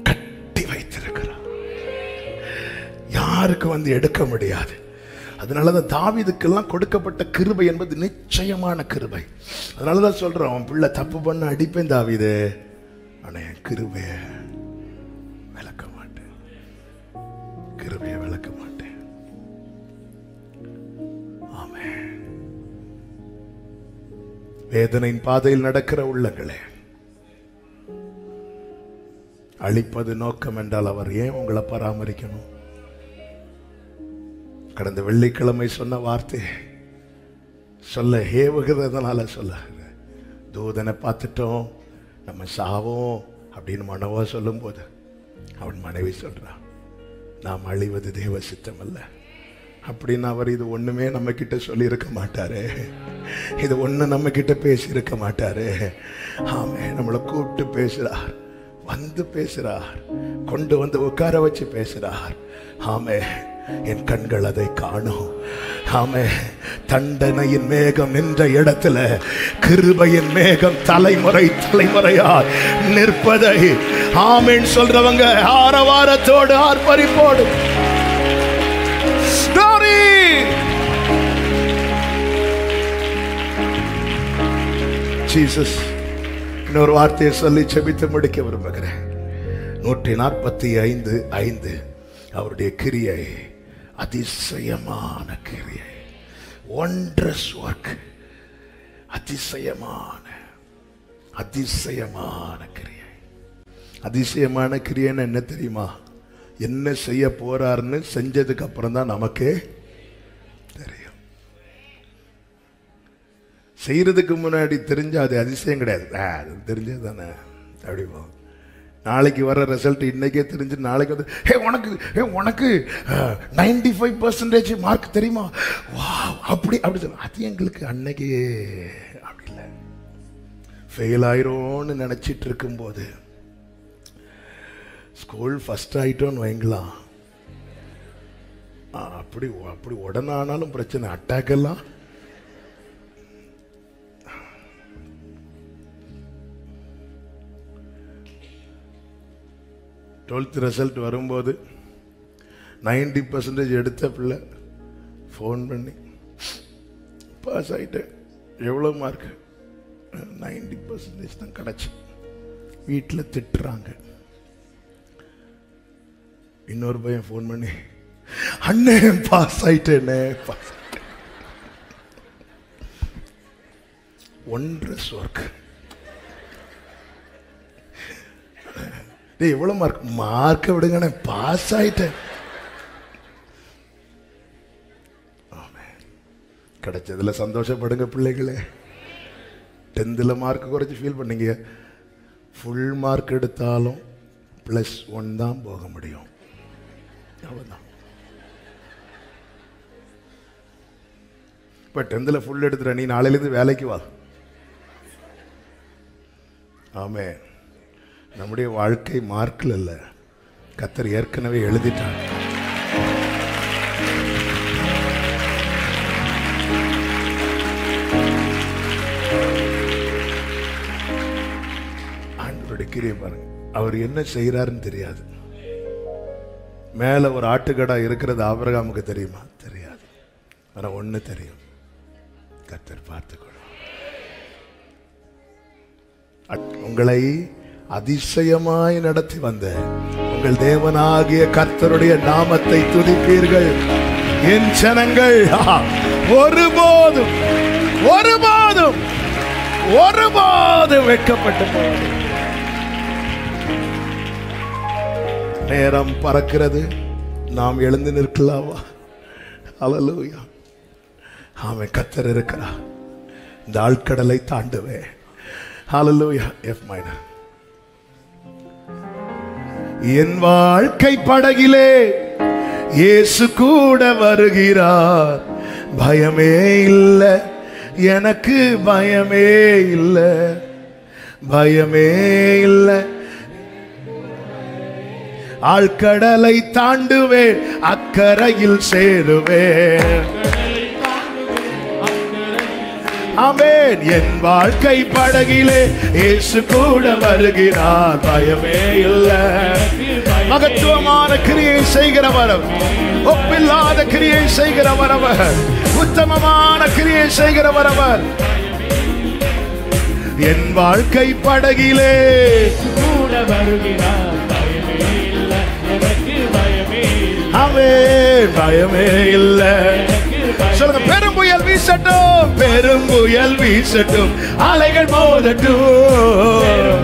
கட்டி வைத்திருக்கிறார். யாருக்கு வந்து எடுக்க முடியாது. அதனாலதான் தாவீதுக்கெல்லாம் கொடுக்கப்பட்ட கிருபை என்பது நிச்சயமான கிருபை. அதனாலதான் சொல்றோம், அவன் பிள்ளை தப்பு பண்ண அடிப்பேன் தாவீது, ஆனா என் கிருபையை விளக்க மாட்டேன், கிருபையை விளக்க மாட்டேன். ஆமென். வேதனையின் பாதையில் நடக்கிற உள்ளங்களே, அழிப்பது நோக்கம் என்றால் அவர் ஏன் உங்களை பராமரிக்கணும்? கடந்த வெள்ளிக்கிழமை சொன்ன வார்த்தை சொல்ல ஏவுகிறதுனால சொல்ல, தூதனை பார்த்துட்டோம் நம்ம சாவோம் அப்படின்னு மனவா சொல்லும் போது அவன் மனைவி சொல்றான், நாம் அழிவது தேவ சித்தம் அல்ல அப்படின்னு. அவர் இது ஒண்ணுமே நம்ம கிட்ட சொல்லி இருக்க மாட்டாரு, இது ஒண்ணு நம்ம கிட்ட பேசி இருக்க மாட்டாரு. ஆமே, நம்மளை கூப்பிட்டு பேசுறார், வந்து பேசுறார், கொண்டு வந்து உட்கார வச்சு பேசுறார். ஆமே, என் கண்கள் அதை காணும். ஆமே, தண்டனையின் மேகம் நின்ற இடத்துல கிருபையின் மேகம் தலைமுறையாய் நிற்பதை ஆமென் சொல்றவங்க ஆரவாரத்தோடு ஆர்ப்பரிப்போடு ஜீசஸ். இன்னொரு வார்த்தையை சொல்லி செபித்து முடிக்க விரும்புகிறேன். 145:5 அவருடைய கிரியை அதிசயமான கிரியை, ஒண்டரஸ் ஒர்க். அதிசயமான கிரியை. அதிசயமான கிரியைன்னு என்ன தெரியுமா? என்ன செய்ய போறாருன்னு செஞ்சதுக்கு அப்புறம் தான் நமக்கே தெரியும். செய்யறதுக்கு முன்னாடி தெரிஞ்ச அது அதிசயம் கிடையாது, அது தெரிஞ்சது தானே. அப்படி நாளைக்கு வர ரிசல்ட் இன்னைக்கே தெரிஞ்சு நாளைக்கு வந்து உனக்கு 95% மார்க் தெரியுமா, வா அப்படி சொல்ல. அது எங்களுக்கு அன்னைக்கு அப்படி இல்லை. ஃபெயில் ஆயிரோன்னு நினைச்சிட்டு இருக்கும்போது ஸ்கூல் ஃபர்ஸ்ட் ஆயிட்டோன்னு வைங்களா, அப்படி அப்படி உடனானாலும் பிரச்சனை. அட்டாக் எல்லாம் டுவெல்த் ரிசல்ட் வரும்போது 90% எடுத்த பிள்ளை ஃபோன் பண்ணி பாஸ் ஆகிட்டேன், எவ்வளோ மார்க், 90% தான் கிடச்சி. வீட்டில் திட்டுறாங்க. இன்னொரு பையன் ஃபோன் பண்ணி அண்ணே பாஸ் ஆயிட்டேனே, பாஸ் ஆயிட்டேன். ஒன்றரை ஒர்க். எவ்வளவு மார்க்க விடுங்க, பாஸ் ஆயிட்டேன். கிடைச்சதுல சந்தோஷப்படுங்க பிள்ளைகளே. 10th மார்க் குறைச்சி ஃபீல் பண்ணீங்க. ஃபுல் மார்க் எடுத்தாலும் +1 தான் போக முடியும். அவ்வளோதான். இப்போ 10th ஃபுல் எடுத்துற, நீ நாளையிலேருந்து வேலைக்கு வா. ஆமே. நம்முடைய வாழ்க்கை மார்க்கில் இல்லை, கர்த்தர் ஏற்கனவே எழுதிட்டார். ஆண்டவருடைய கிரியை பாருங்க. அவர் என்ன செய்யறாருன்னு தெரியாது. மேல ஒரு ஆட்டுக்கடா இருக்கிறது ஆபிரகாமுக்கு தெரியுமா? தெரியாது. ஆனா ஒண்ணு தெரியும், கர்த்தர் பார்த்துக்கொள்ளும். உங்களை அதிசயமாய் நடத்தி வந்த உங்கள் தேவனாகிய கர்த்தருடைய நாமத்தை துதிப்பீர்கள். என் ஜனங்கள் ஒருபோதும் ஒருபோதும் ஒருபோதும் வெட்கப்பட்டு போவது. நேரம் பறக்கிறது, நாம் எழுந்து நிற்கலாமா? அல்லேலூயா. ஆமென். கர்த்தர் இருக்கிறார். இந்த ஆழ்கடலை தாண்டுவே. அல்லேலூயா. F minor. என் வாழ்க்கை படகிலே இயேசு கூட வருகிறார். பயமே இல்லை எனக்கு, பயமே இல்லை, பயமே இல்லை. ஆழ்கடலை தாண்டுவேன், அக்கரையில் சேருவேன். ஆமென். என் வாழ்க்கை படகிலே இயேசு கூட வருகிறார். பயமே இல்லை. மகத்துவமான கிரியை செய்கிறவர், ஒப்பில்லாத கிரியை செய்கிறவர் அவர், உத்தமமான கிரியை செய்கிறவர் அவர். என் வாழ்க்கை படகிலே கூட வருகிறார். பயமே இல்லை எனக்கு, பயமே இல்லை. ஆமென். பயமே இல்லை. சொல்லுங்க. பெரும் புயல் வீசட்டும், பெரும் புயல் வீசட்டும், அலைகள் மோதட்டும்,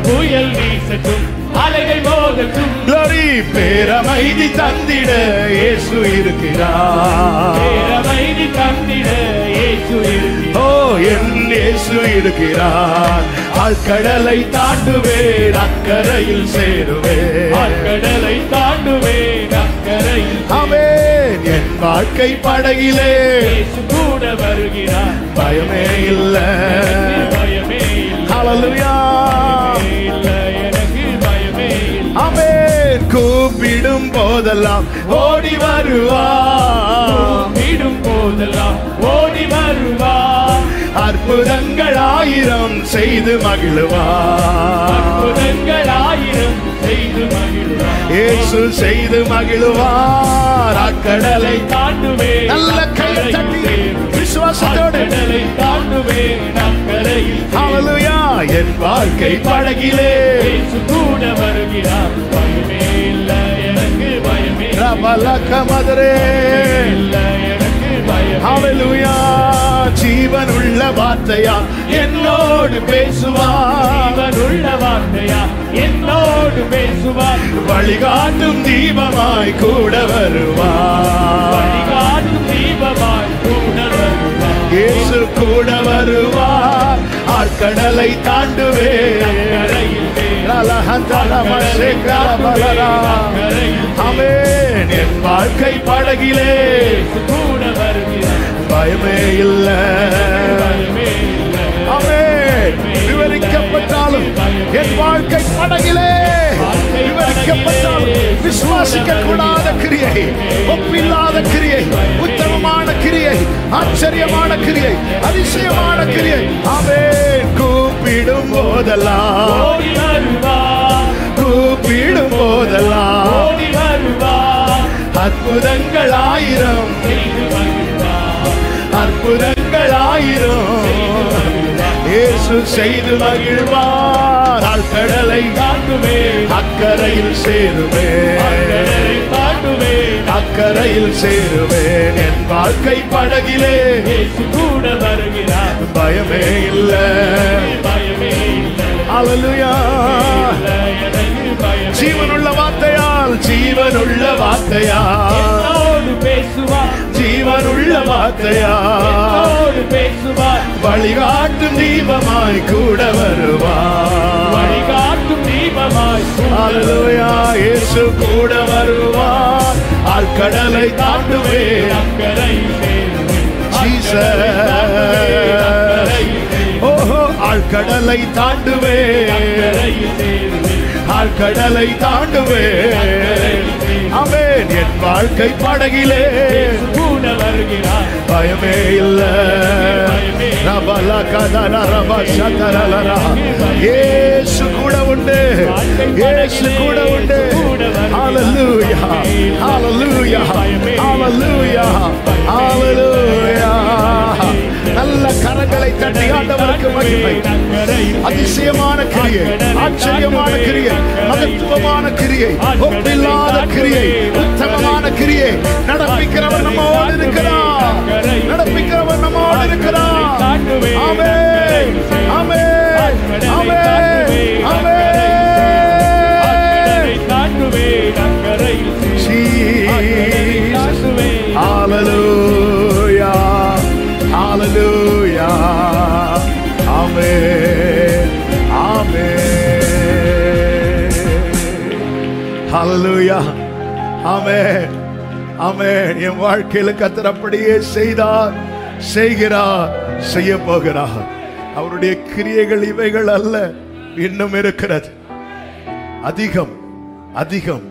புயல் வீசட்டும், அலைகள் மோதட்டும். glory. பேரமைதி தந்திட இயேசு இருக்கிறார். பேரமைதி தந்திட இயேசு இருக்கிறார். ஓ, என் இயேசு இருக்கிறார். ஆழ்கடலை தாண்டுவேன், அக்கரையில் சேருவேன். ஆழ்கடலை தாண்டுவேன், அக்கரையில். ஆமென். என் வாழ்க்கை படகிலே இயேசு கூட வருகிறார். பயமே இல்லை. பயமே இல்லை. ஹல்லேலூயா. இல்லை எனக்கு, பயமே இல்லை. ஆமென். கூப்பிடும் போதெல்லாம் ஓடி வருவார். கூப்பிடும் போதெல்லாம் ஓடி வருவார். அற்புதங்கள் 1000 செய்து மகிழுவார். அற்புதங்கள் 1000 செய்து மகிழ்வார். இயேசு செய்து மகிழுவார். அக்கடலை தாண்டுவேன், நல்ல கை தட்டி விசுவாசத்தோடு. கடலை தாண்டுவேன், அக்கரையில். ஹல்லேலூயா. என் வாழ்க்கை படகிலே இயேசு கூட வருகிறார். பயமே இல்லை எனக்கு, பயமே ரபலக மதரே. இல்லை எனக்கு, பயமே. ஹல்லேலூயா. ஜீவனுள்ள வார்த்தையா என்னோடு பேசுவார். ஜீவனுள்ள வார்த்தையா என்னோடு பேசுவார். வழிகாட்டும் தீபமாய் கூட வருவார். வழிகாட்டும் தீபமாய் கூட வருவார். இயேசு கூட வருவார். ஆழ்கடலை தாண்டுவேன், அக்கரையில் ஆமென். என் வாழ்க்கை படகிலே கூட வருகிறார் பயமே இல்லை. ஆமென். விவரிக்கப்பட்டாலும் என் வாழ்க்கை படகிலே விவரிக்கப்பட்டாலும் விசுவாசிக்க கூடாத கிரியை, ஒப்பில்லாத கிரியை, உத்தமமான கிரியை, ஆச்சரியமான கிரியை, அதிசயமான கிரியை. ஆமென். கூப்பிடும் போதெல்லாம் ஓடி வருவார் கூப்பிடும் போதெல்லாம் ஓடி வருவார் அற்புதங்கள் ஆயிரம் செய்து வருவார் அற்புதங்கள் ஆயிரம் இயேசு செய்து மகிழ்வார். ஆழ்கடலை தாண்டுவேன் அக்கரையில் சேருவேன் கடலை தாண்டுவேன் அக்கரையில் சேருவேன். என் வாழ்க்கை படகிலே இயேசு கூட வருகிறார் பயமே இல்லை. பயமே இல்லை அல்லேலூயா. எனக்கு பயமே ஜீவனுள்ள வார்த்தையால் ஜீவனுள்ள வார்த்தையால் என்னோடு பேசுவார் ஜீவனுள்ள வார்த்தையால் என்னோடு பேசுவார் வழிகாட்டும் தீபமாய் கூட வருவார். வழிகாட்டும் தீபமாய் அல்லேலூயா. இயேசு கூட வருவார். ஆழ்கடலை தாண்டுவேன் அக்கரை சேருவேன் ஓஹோ ஆழ்கடலை தாண்டுவேன் அக்கரை சேருவேன் ஆழ்கடலை தாண்டுவேன். ஆமென். என் வாழ்க்கை படகிலே கூட வருகிறார் பயமே இல்லை. இயேசு கூட உண்டு. இயேசு கூட உண்டு. ஹல்லேலூயா ஹல்லேலூயா ஹல்லேலூயா ஹல்லேலூயா. நல்ல கரங்களை தட்டி ஆண்டவருக்கு மகிமை. அதிசயமான கிரியை, ஆச்சரியமான கிரியை, மகத்துவமான கிரியை, ஒப்பில்லாத கிரியை, உத்தமமான கிரியை நடப்பிக்கிறவர் நம்மோடு இருக்கிறார். நடப்பிக்கிறவர் நம்மோடு இருக்கிறார். ஆமென் ஆமென் ஆமென் ஆமென். ஹல்லேலூயா ஹல்லேலூயா. ஆமென் ஆமென். ஹல்லேலூயா ஆமென் ஆமென். என் வாழ்க்கையில கர்த்தர் அப்படியே செய்தார், செய்கிறார், செய்ய போகிறார். அவருடைய கிரியைகள் இவைகள் அல்ல, இன்னும் இருக்கிறது. அதிகம் அதிகம்